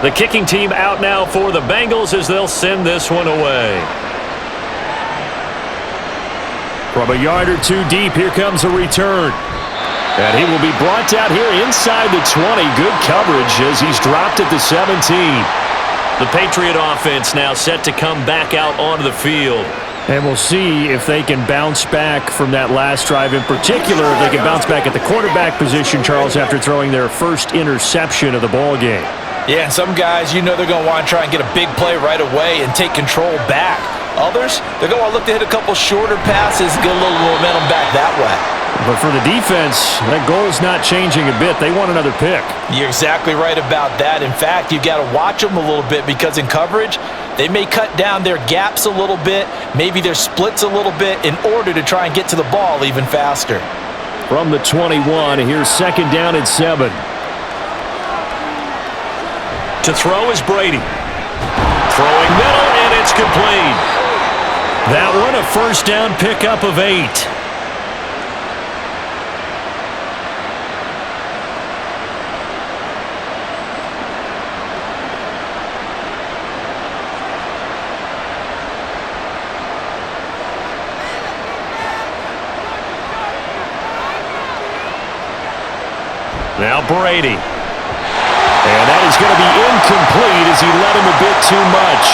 The kicking team out now for the Bengals as they'll send this one away. From a yard or two deep, here comes a return. And he will be brought out here inside the 20. Good coverage as he's dropped at the 17. The Patriot offense now set to come back out onto the field. And we'll see if they can bounce back from that last drive. In particular, if they can bounce back at the quarterback position, Charles, after throwing their first interception of the ball game. Yeah, and some guys, you know they're going to want to try and get a big play right away and take control back. Others, they're going to want to look to hit a couple shorter passes, get a little momentum back that way. But for the defense, that goal is not changing a bit. They want another pick. You're exactly right about that. In fact, you got to watch them a little bit because in coverage, they may cut down their gaps a little bit, maybe their splits a little bit in order to try and get to the ball even faster. From the 21, here's second down and 7. To throw is Brady. Throwing middle, and it's complete. That one a first down pickup of 8. Now Brady. And that is going to be incomplete as he led him a bit too much.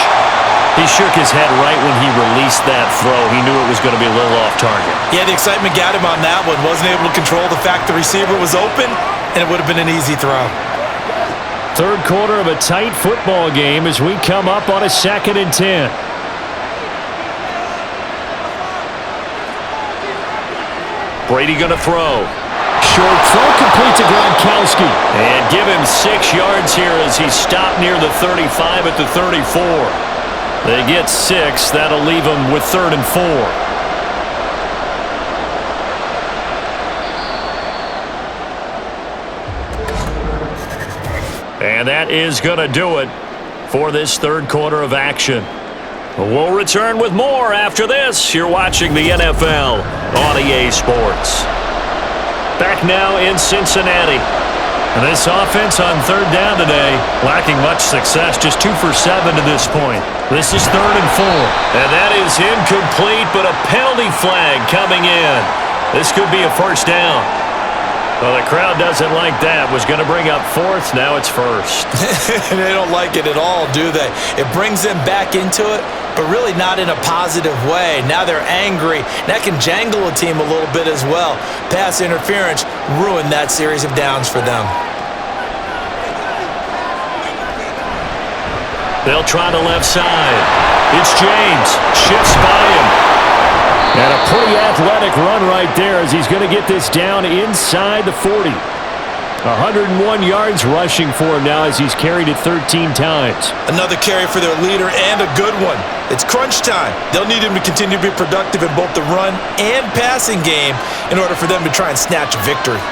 He shook his head right when he released that throw. He knew it was going to be a little off target. Yeah, the excitement got him on that one. Wasn't able to control the fact the receiver was open, and it would have been an easy throw. Third quarter of a tight football game as we come up on a 2nd and 10. Brady going to throw. Short throw complete to Gronkowski. And give him 6 yards here as he stopped near the 35 at the 34. They get 6. That'll leave them with 3rd and 4. And that is going to do it for this third quarter of action. We'll return with more after this. You're watching the NFL on EA Sports. Back now in Cincinnati. And this offense on third down today, lacking much success, just 2 for 7 to this point. This is 3rd and 4. And that is incomplete, but a penalty flag coming in. This could be a first down. Well, the crowd doesn't like that. Was going to bring up 4th, now it's 1st. They don't like it at all, do they? It brings them back into it. but really not in a positive way. Now they're angry. That can jangle a team a little bit as well. Pass interference ruined that series of downs for them. They'll try the left side. It's James. Shifts by him. And a pretty athletic run right there as he's going to get this down inside the 40. 101 yards rushing for him now as he's carried it 13 times. Another carry for their leader and a good one. It's crunch time. They'll need him to continue to be productive in both the run and passing game in order for them to try and snatch a victory.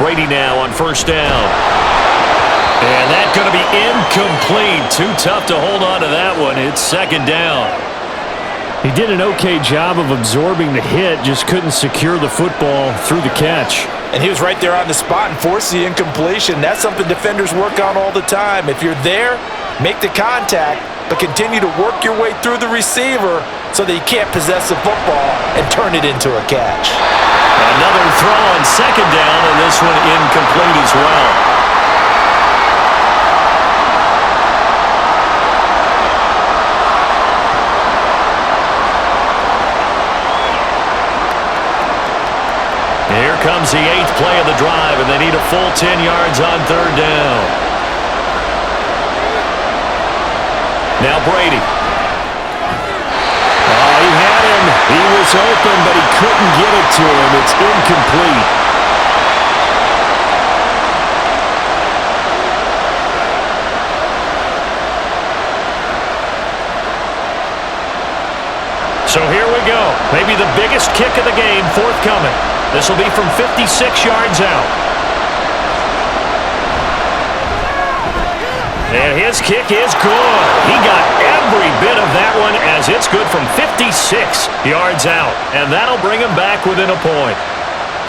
Brady now on first down. And that's going to be incomplete. Too tough to hold on to that one. It's second down. He did an okay job of absorbing the hit, just couldn't secure the football through the catch. And he was right there on the spot and forced the incompletion. That's something defenders work on all the time. If you're there, make the contact, but continue to work your way through the receiver so that you can't possess the football and turn it into a catch. Another throw on second down, and this one incomplete as well. Here comes the 8th play of the drive, and they need a full 10 yards on third down. Now Brady. Oh, he had him. He was open, but he couldn't get it to him. It's incomplete. So here we go. Maybe the biggest kick of the game forthcoming. This will be from 56 yards out. And his kick is good. He got every bit of that one as it's good from 56 yards out. And that'll bring him back within a point.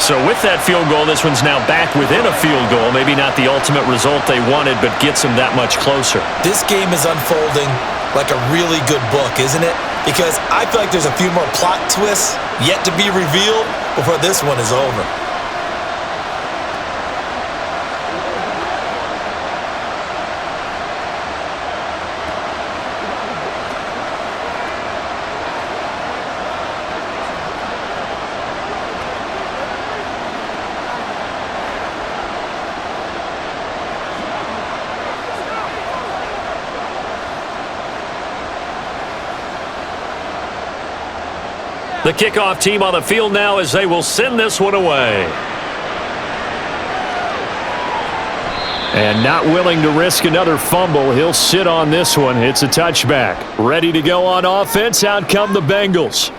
So with that field goal, this one's now back within a field goal. Maybe not the ultimate result they wanted, but gets them that much closer. This game is unfolding like a really good book, isn't it? Because I feel like there's a few more plot twists yet to be revealed before this one is over. The kickoff team on the field now as they will send this one away. And not willing to risk another fumble, he'll sit on this one. It's a touchback. Ready to go on offense, out come the Bengals.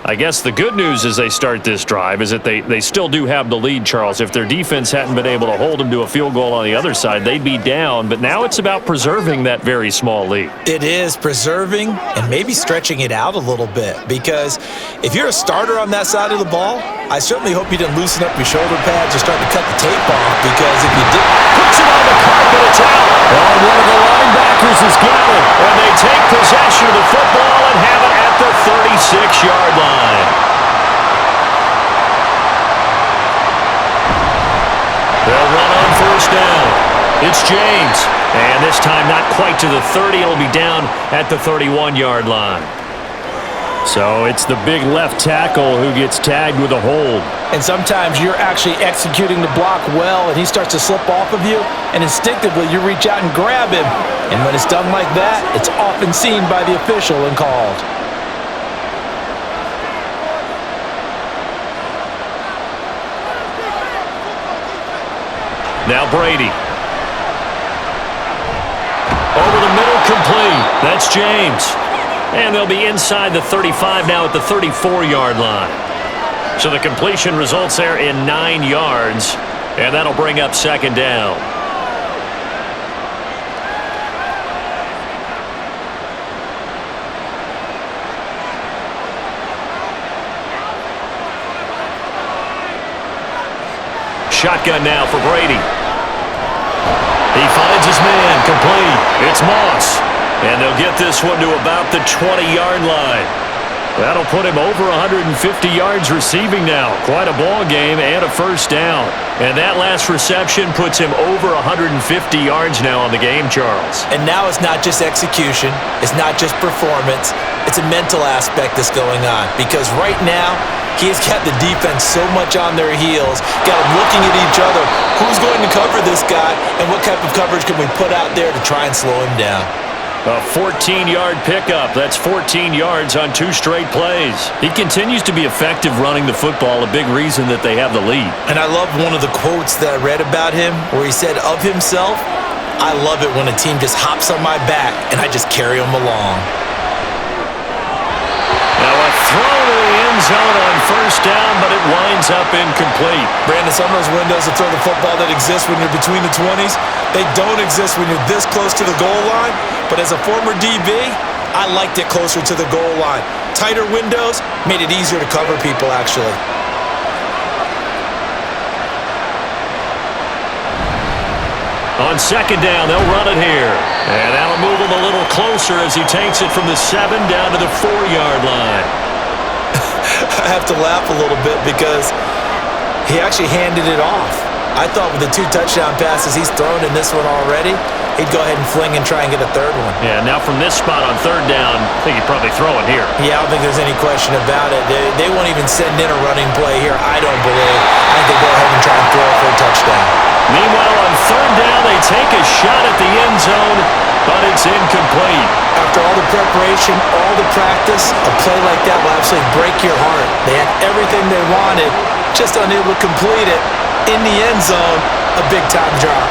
I guess the good news as they start this drive is that they still do have the lead, Charles. If their defense hadn't been able to hold them to a field goal on the other side, they'd be down. But now it's about preserving that very small lead. It is preserving and maybe stretching it out a little bit, because if you're a starter on that side of the ball, I certainly hope you didn't loosen up your shoulder pads or start to cut the tape off, because if you did, puts it on the carpet, it's out. And one of the linebackers has got it. And they take possession of the football and have it at the 36-yard line. They'll run on first down. It's James. And this time not quite to the 30. It'll be down at the 31-yard line. So it's the big left tackle who gets tagged with a hold. And sometimes you're actually executing the block well, and he starts to slip off of you, and instinctively you reach out and grab him. And when it's done like that, it's often seen by the official and called. Now Brady. Over the middle, complete. That's James. And they'll be inside the 35 now at the 34-yard line. So the completion results there in 9 yards, and that'll bring up second down. Shotgun now for Brady. He finds his man, complete. It's Moss. And they'll get this one to about the 20-yard line. That'll put him over 150 yards receiving now. Quite a ball game and a first down. And that last reception puts him over 150 yards now on the game, Charles. And now it's not just execution. It's not just performance. It's a mental aspect that's going on. Because right now, he has got the defense so much on their heels, got them looking at each other. Who's going to cover this guy, and what type of coverage can we put out there to try and slow him down? A 14-yard pickup. That's 14 yards on 2 straight plays. He continues to be effective running the football, a big reason that they have the lead. And I love one of the quotes that I read about him where he said of himself, "I love it when a team just hops on my back and I just carry them along." Now a throw to the end zone on first down, but it winds up incomplete. Brandon, some of those windows to throw the football that exist when you're between the 20s, they don't exist when you're this close to the goal line. But as a former DB, I liked it closer to the goal line. Tighter windows made it easier to cover people, actually. On second down, they'll run it here. And that'll move him a little closer as he takes it from the 7 down to the 4-yard line. I have to laugh a little bit because he actually handed it off. I thought with the 2 touchdown passes he's thrown in this one already, he'd go ahead and fling and try and get a third one. Yeah, now from this spot on third down, I think he'd probably throw it here. Yeah, I don't think there's any question about it. They won't even send in a running play here, I don't believe. I think they go ahead and try and throw it for a touchdown. Meanwhile, on third down, they take a shot at the end zone, but it's incomplete. After all the preparation, all the practice, a play like that will absolutely break your heart. They had everything they wanted, just unable to complete it. In the end zone, a big-time drop.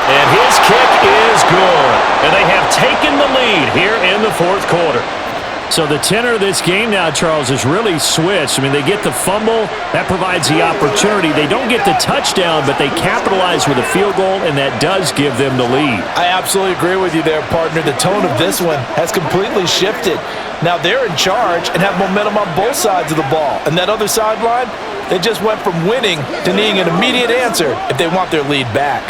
And his kick is good. And they have taken the lead here in the fourth quarter. So the tenor of this game now, Charles, is really switched. I mean, they get the fumble. That provides the opportunity. They don't get the touchdown, but they capitalize with a field goal, and that does give them the lead. I absolutely agree with you there, partner. The tone of this one has completely shifted. Now they're in charge and have momentum on both sides of the ball. And that other sideline, they just went from winning to needing an immediate answer if they want their lead back.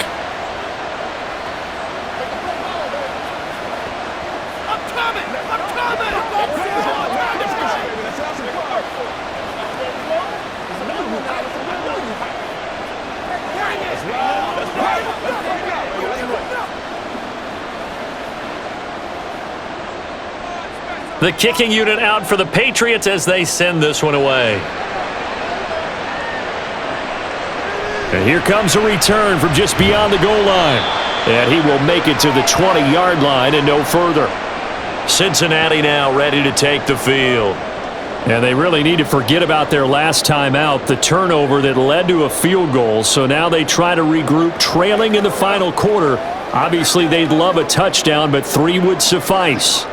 The kicking unit out for the Patriots as they send this one away. And here comes a return from just beyond the goal line. And he will make it to the 20-yard line and no further. Cincinnati now ready to take the field. And they really need to forget about their last time out, the turnover that led to a field goal. So now they try to regroup, trailing in the final quarter. Obviously, they'd love a touchdown, but 3 would suffice.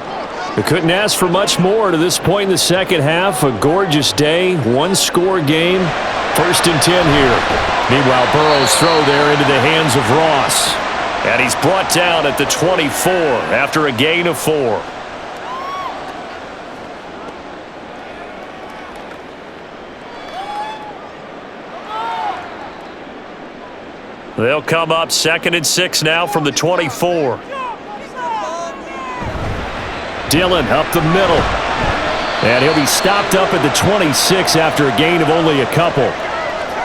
We couldn't ask for much more to this point in the second half. A gorgeous day, 1-score game. 1st and 10 here. Meanwhile, Burrow's throw there into the hands of Ross. And he's brought down at the 24 after a gain of 4. They'll come up 2nd and 6 now from the 24. Dillon up the middle. And he'll be stopped up at the 26 after a gain of only a couple.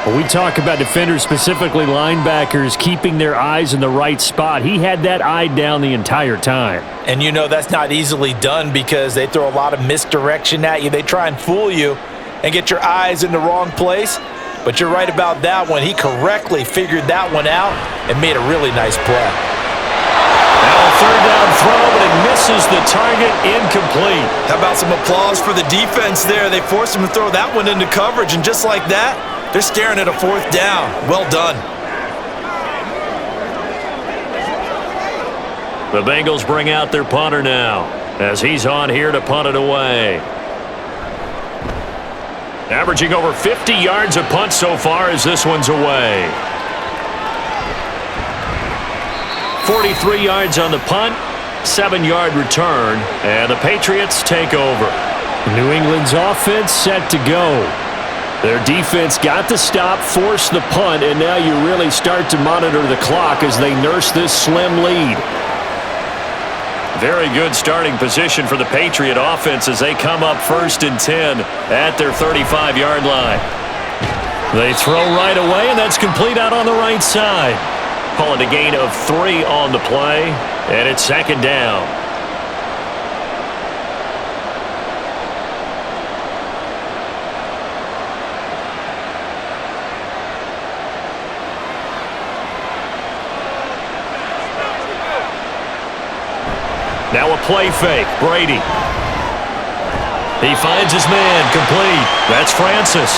When we talk about defenders, specifically linebackers, keeping their eyes in the right spot, he had that eye down the entire time. And you know that's not easily done because they throw a lot of misdirection at you. They try and fool you and get your eyes in the wrong place. But you're right about that one. He correctly figured that one out and made a really nice play. Now a 3rd down throw, but it misses the target, incomplete. How about some applause for the defense there? They forced him to throw that one into coverage, and just like that, they're staring at a 4th down. Well done. The Bengals bring out their punter now as he's on here to punt it away. Averaging over 50 yards a punt so far as this one's away. 43 yards on the punt, 7-yard return, and the Patriots take over. New England's offense set to go. Their defense got the stop, forced the punt, and now you really start to monitor the clock as they nurse this slim lead. Very good starting position for the Patriot offense as they come up 1st and 10 at their 35-yard line. They throw right away, and that's complete out on the right side. Call it a gain of 3 on the play, and it's 2nd down. Now a play fake. Brady. He finds his man. Complete. That's Francis.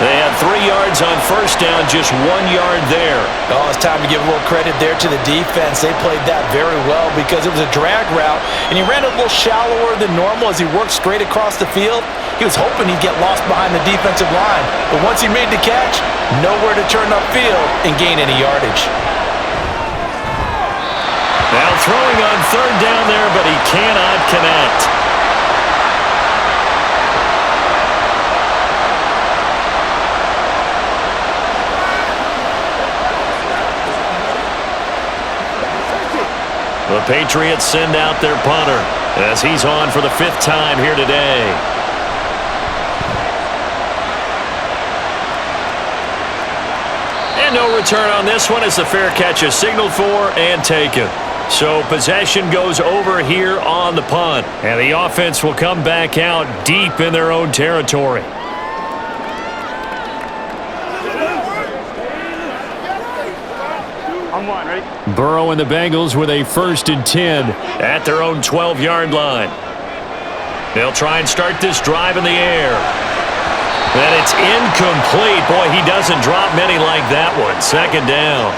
They had 3 yards on 1st down, just 1 yard there. Oh, it's time to give a little credit there to the defense. They played that very well because it was a drag route, and he ran a little shallower than normal as he worked straight across the field. He was hoping he'd get lost behind the defensive line, but once he made the catch, nowhere to turn upfield and gain any yardage. Now throwing on 3rd down there, but he cannot connect. The Patriots send out their punter as he's on for the 5th time here today. And no return on this one as the fair catch is signaled for and taken. So possession goes over here on the punt, and the offense will come back out deep in their own territory. On 1, ready? Burrow and the Bengals with a 1st and 10 at their own 12-yard line. They'll try and start this drive in the air. And it's incomplete. Boy, he doesn't drop many like that one. 2nd down.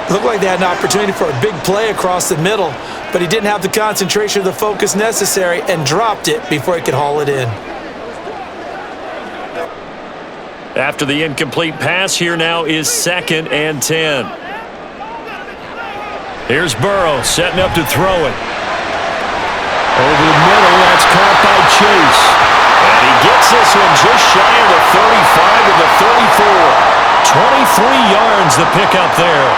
Looked like they had an opportunity for a big play across the middle, but he didn't have the concentration or the focus necessary and dropped it before he could haul it in. After the incomplete pass, here now is 2nd and 10. Here's Burrow setting up to throw it. Over the middle, that's caught by Chase. And he gets this one just shy of the 35 to the 34. 23 yards the pickup there.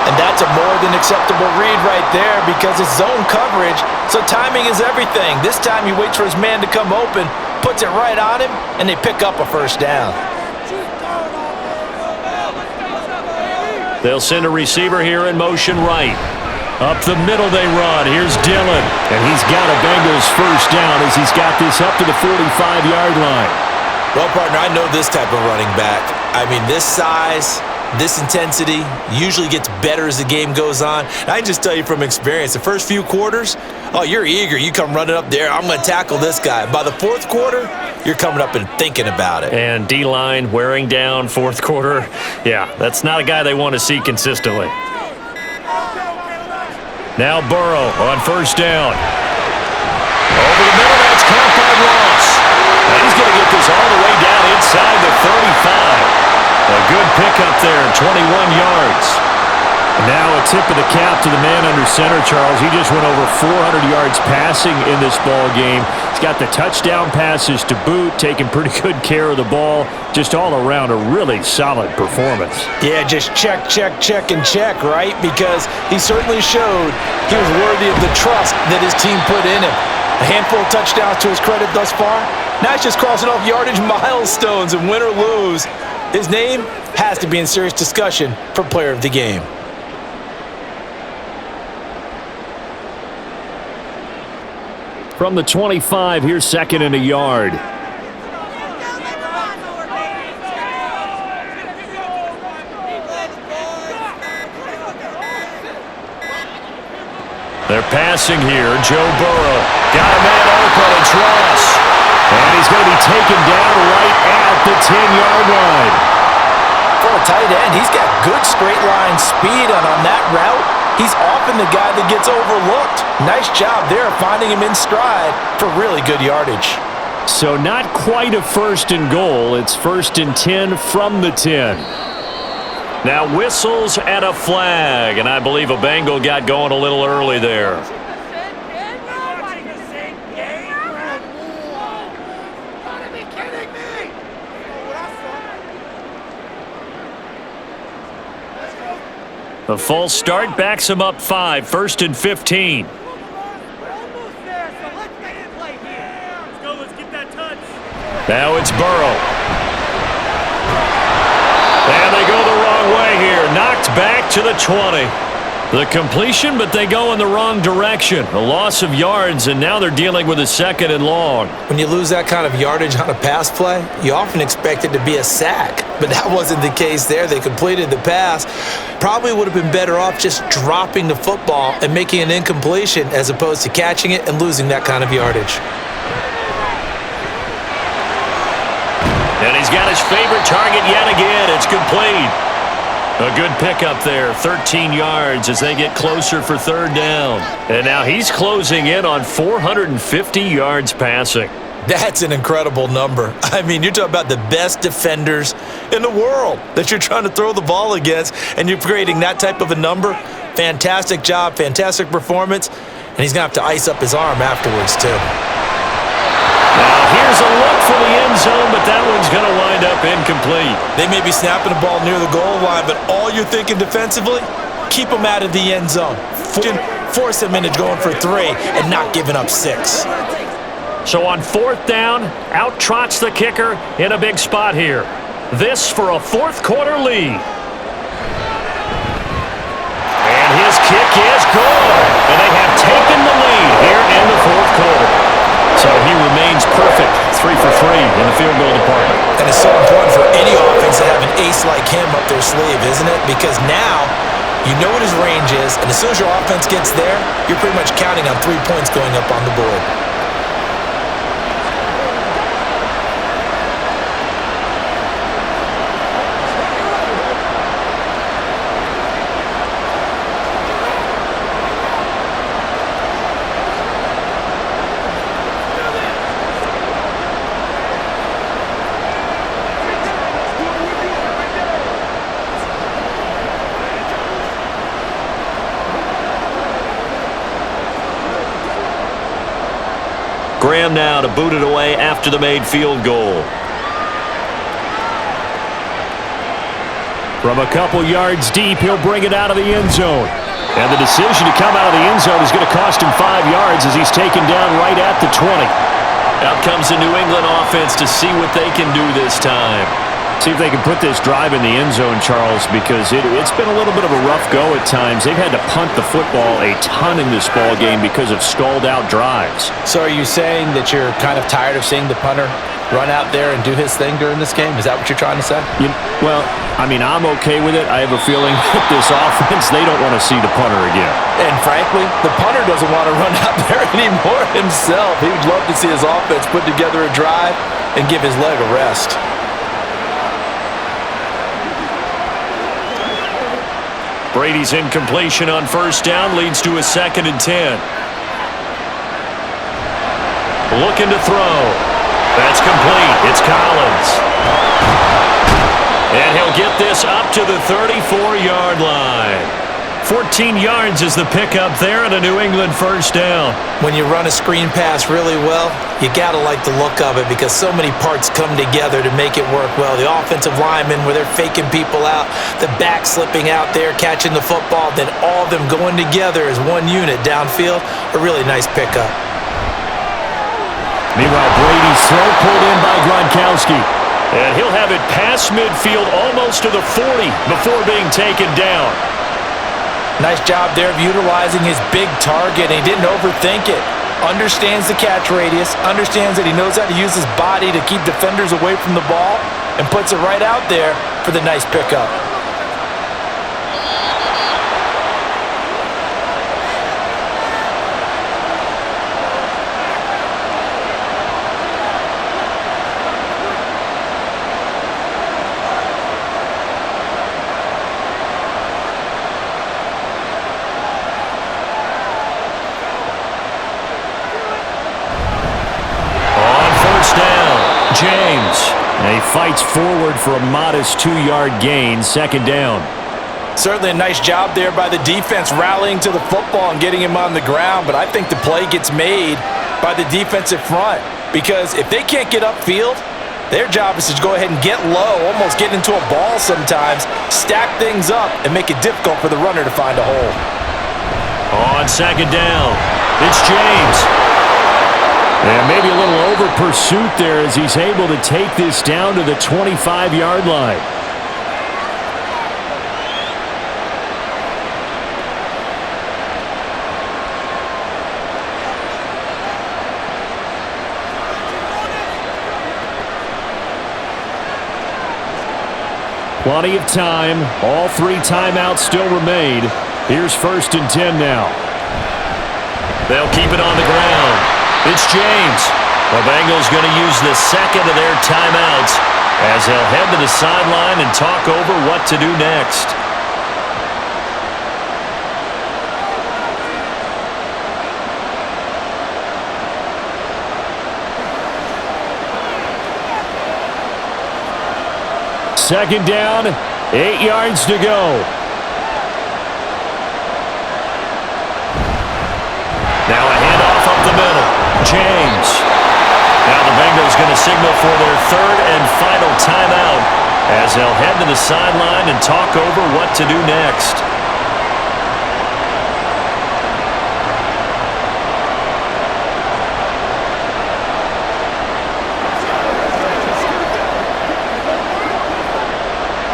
And that's a more than acceptable read right there because it's zone coverage, so timing is everything. This time he waits for his man to come open, puts it right on him, and they pick up a 1st down. They'll send a receiver here in motion right. Up the middle they run. Here's Dillon, and he's got a Bengals 1st down as he's got this up to the 45-yard line. Well, partner, I know this type of running back. I mean, this size, this intensity usually gets better as the game goes on. And I can just tell you from experience, the first few quarters, oh, you're eager. You come running up there, I'm going to tackle this guy. By the 4th quarter, you're coming up and thinking about it. And D-line wearing down 4th quarter. Yeah, that's not a guy they want to see consistently. Now Burrow on 1st down. Over the middle, that's caught by Ross. And he's going to get this all the way down inside the 35. A good pickup there, 21 yards. Now a tip of the cap to the man under center, Charles. He just went over 400 yards passing in this ball game. He's got the touchdown passes to boot, taking pretty good care of the ball. Just all around a really solid performance. Yeah, just check, and check, right? Because he certainly showed he was worthy of the trust that his team put in him. A handful of touchdowns to his credit thus far. Now he's just crossing off yardage milestones, and win or lose, his name has to be in serious discussion for player of the game. From the 25, here's 2nd and a yard. They're passing here. Joe Burrow got a man open. It's Ross. And he's going to be taken down right at the 10-yard line. For a tight end, he's got good straight line speed, and on that route, he's often the guy that gets overlooked. Nice job there finding him in stride for really good yardage. So not quite a 1st and goal. It's 1st and 10 from the 10. Now whistles and a flag, and I believe a Bengal got going a little early there. A false start backs him up 5, 1st and 15. Now it's Burrow. And they go the wrong way here. Knocked back to the 20. The completion, but they go in the wrong direction. A loss of yards, and now they're dealing with a 2nd and long. When you lose that kind of yardage on a pass play, you often expect it to be a sack. But that wasn't the case there. They completed the pass. Probably would have been better off just dropping the football and making an incompletion as opposed to catching it and losing that kind of yardage. And he's got his favorite target yet again. It's complete. A good pickup there, 13 yards as they get closer for 3rd down. And now he's closing in on 450 yards passing. That's an incredible number. I mean, you're talking about the best defenders in the world that you're trying to throw the ball against, and you're creating that type of a number. Fantastic job, fantastic performance, and he's going to have to ice up his arm afterwards, too. Now here's a look for the end zone, but that one's going to wind up incomplete. They may be snapping the ball near the goal line, but all you're thinking defensively, keep them out of the end zone. Force them into going for 3 and not giving up 6. So on 4th down, out trots the kicker in a big spot here. This for a 4th quarter lead. And his kick is good. And they have taken the lead here in the 4th quarter. So he remains perfect, 3 for 3 in the field goal department. And it's so important for any offense to have an ace like him up their sleeve, isn't it? Because now you know what his range is, and as soon as your offense gets there, you're pretty much counting on 3 points going up on the board. Graham now to boot it away after the made field goal. From a couple yards deep, he'll bring it out of the end zone. And the decision to come out of the end zone is going to cost him 5 yards as he's taken down right at the 20. Out comes the New England offense to see what they can do this time. See if they can put this drive in the end zone, Charles, because it's been a little bit of a rough go at times. They've had to punt the football a ton in this ball game because of stalled-out drives. So are you saying that you're kind of tired of seeing the punter run out there and do his thing during this game? Is that what you're trying to say? Well, I mean, I'm okay with it. I have a feeling that this offense, they don't want to see the punter again. And frankly, the punter doesn't want to run out there anymore himself. He would love to see his offense put together a drive and give his leg a rest. Brady's incompletion on 1st down leads to a 2nd and 10. Looking to throw. That's complete. It's Collins. And he'll get this up to the 34-yard line. 14 yards is the pickup there and a New England 1st down. When you run a screen pass really well, you got to like the look of it because so many parts come together to make it work well. The offensive linemen where they're faking people out, the back slipping out there, catching the football, then all of them going together as one unit downfield. A really nice pickup. Meanwhile, Brady's throw pulled in by Gronkowski. And he'll have it past midfield almost to the 40 before being taken down. Nice job there of utilizing his big target, and he didn't overthink it. Understands the catch radius, understands that he knows how to use his body to keep defenders away from the ball, and puts it right out there for the nice pickup. James. And he fights forward for a modest 2-yard gain, 2nd down. Certainly a nice job there by the defense rallying to the football and getting him on the ground, but I think the play gets made by the defensive front because if they can't get upfield, Their job is to go ahead and get low, almost get into a ball sometimes, stack things up, and make it difficult for the runner to find a hole. On second down, it's James. And maybe a little over pursuit there as he's able to take this down to the 25-yard line. Plenty of time. All 3 timeouts still remain. Here's 1st and 10 now. They'll keep it on the ground. It's James. The Bengals going to use the second of their timeouts as they'll head to the sideline and talk over what to do next. Second down, 8 yards to go. Now a handoff up the middle. James. Now the Bengals going to signal for their 3rd and final timeout as they'll head to the sideline and talk over what to do next.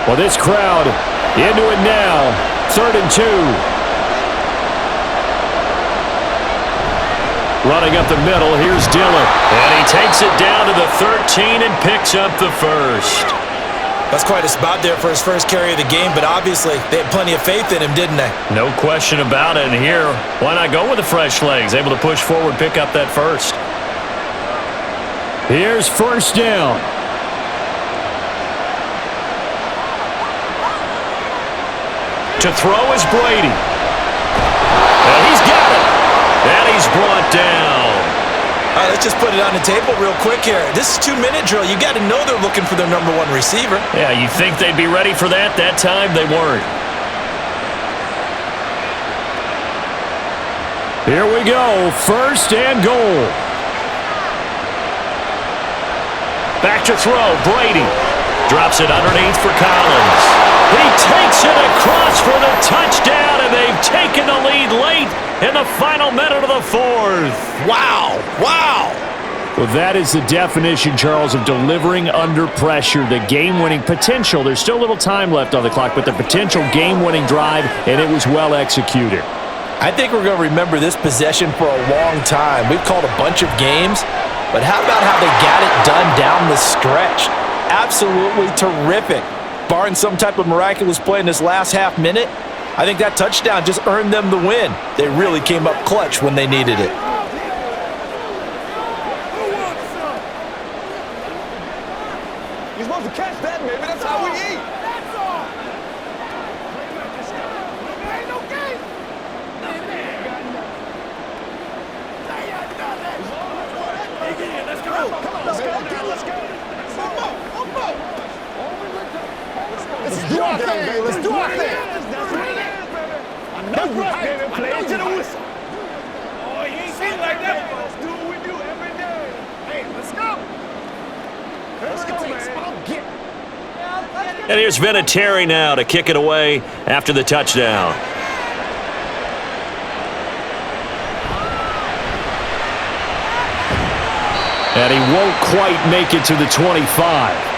Well, this crowd into it now. 3rd and 2. Running up the middle, here's Dillon. And he takes it down to the 13 and picks up the 1st. That's quite a spot there for his first carry of the game, but obviously they had plenty of faith in him, didn't they? No question about it. And here, why not go with the fresh legs? Able to push forward, pick up that 1st. Here's 1st down. To throw is Brady. And he's got it. And he's brought down. All right, let's just put it on the table real quick here. This is 2-minute drill. You got to know they're looking for their number 1 receiver. Yeah, you think they'd be ready for that? That time they weren't. Here we go. 1st and goal. Back to throw. Brady drops it underneath for Collins. He takes it across for the touchdown, and they've taken the lead late in the final minute of the 4th. Wow. Wow. Well, that is the definition, Charles, of delivering under pressure. The game-winning potential. There's still a little time left on the clock, but the potential game-winning drive, and it was well executed. I think we're going to remember this possession for a long time. We've called a bunch of games, but how about how they got it done down the stretch? Absolutely terrific. Barring some type of miraculous play in this last half minute, I think that touchdown just earned them the win. They really came up clutch when they needed it. You're supposed to catch that, baby. That's how we eat. That's all. Ain't no game. Let's go. Come on, let's go. Let's go. One more. Let's do our thing. Let's do our thing. That's what it is, baby. I know you haven't played to the whistle. Oh, you ain't seen like that before. Let's do what we do every day. Hey, let's go. Let's go, man. I'll get it. And here's Vinatieri now to kick it away after the touchdown. And he won't quite make it to the 25.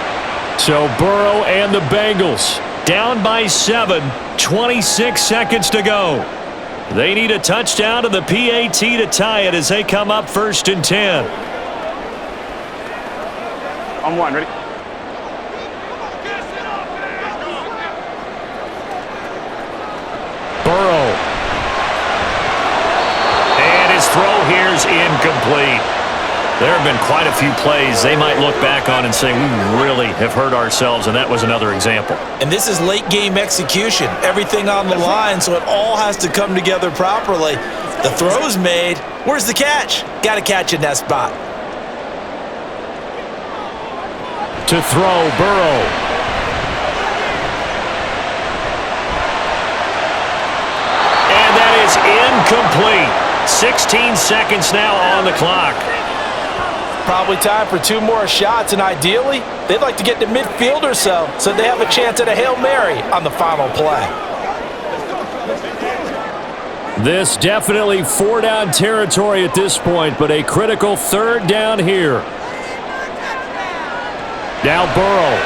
So Burrow and the Bengals down by 7, 26 seconds to go. They need a touchdown to the PAT to tie it as they come up 1st and 10. On 1, ready? Burrow. And his throw here is incomplete. There have been quite a few plays they might look back on and say, we really have hurt ourselves, and that was another example. And this is late game execution. Everything on the line, so it all has to come together properly. The throw's made. Where's the catch? Got to catch in that spot. To throw, Burrow. And that is incomplete. 16 seconds now on the clock. Probably time for 2 more shots, and ideally, they'd like to get to midfield or so they have a chance at a Hail Mary on the final play. This definitely 4-down territory at this point, but a critical 3rd down here. Now Burrow.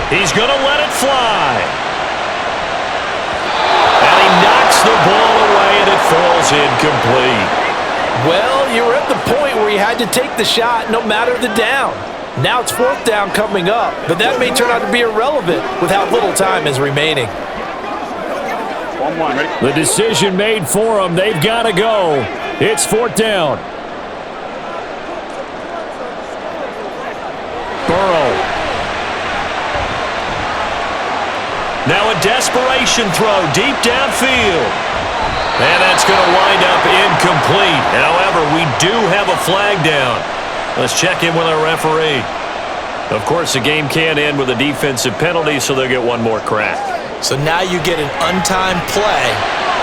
He's going to let it fly. And he knocks the ball away, and it falls incomplete. Well, you were at the point where you had to take the shot no matter the down. Now it's 4th down coming up, but that may turn out to be irrelevant with how little time is remaining. The decision made for them. They've got to go. It's 4th down. Burrow. Now a desperation throw deep downfield. And that's going to wind up incomplete. However, we do have a flag down. Let's check in with our referee. Of course, the game can end with a defensive penalty, so they'll get one more crack. So now you get an untimed play,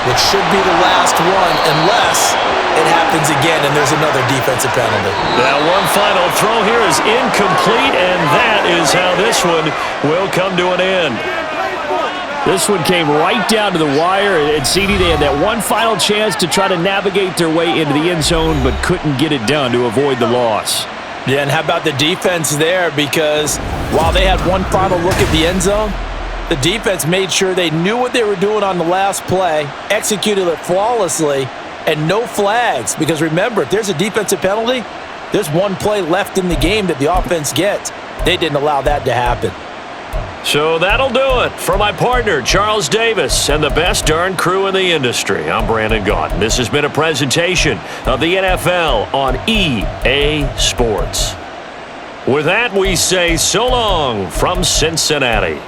which should be the last one unless it happens again and there's another defensive penalty. Now one final throw here is incomplete, and that is how this one will come to an end. This one came right down to the wire, and CD, they had that one final chance to try to navigate their way into the end zone, but couldn't get it done to avoid the loss. Yeah, and how about the defense there? Because while they had one final look at the end zone, the defense made sure they knew what they were doing on the last play, executed it flawlessly, and no flags. Because remember, if there's a defensive penalty, there's one play left in the game that the offense gets. They didn't allow that to happen. So that'll do it. For my partner, Charles Davis, and the best darn crew in the industry, I'm Brandon Gaudin. This has been a presentation of the NFL on EA Sports. With that, we say so long from Cincinnati.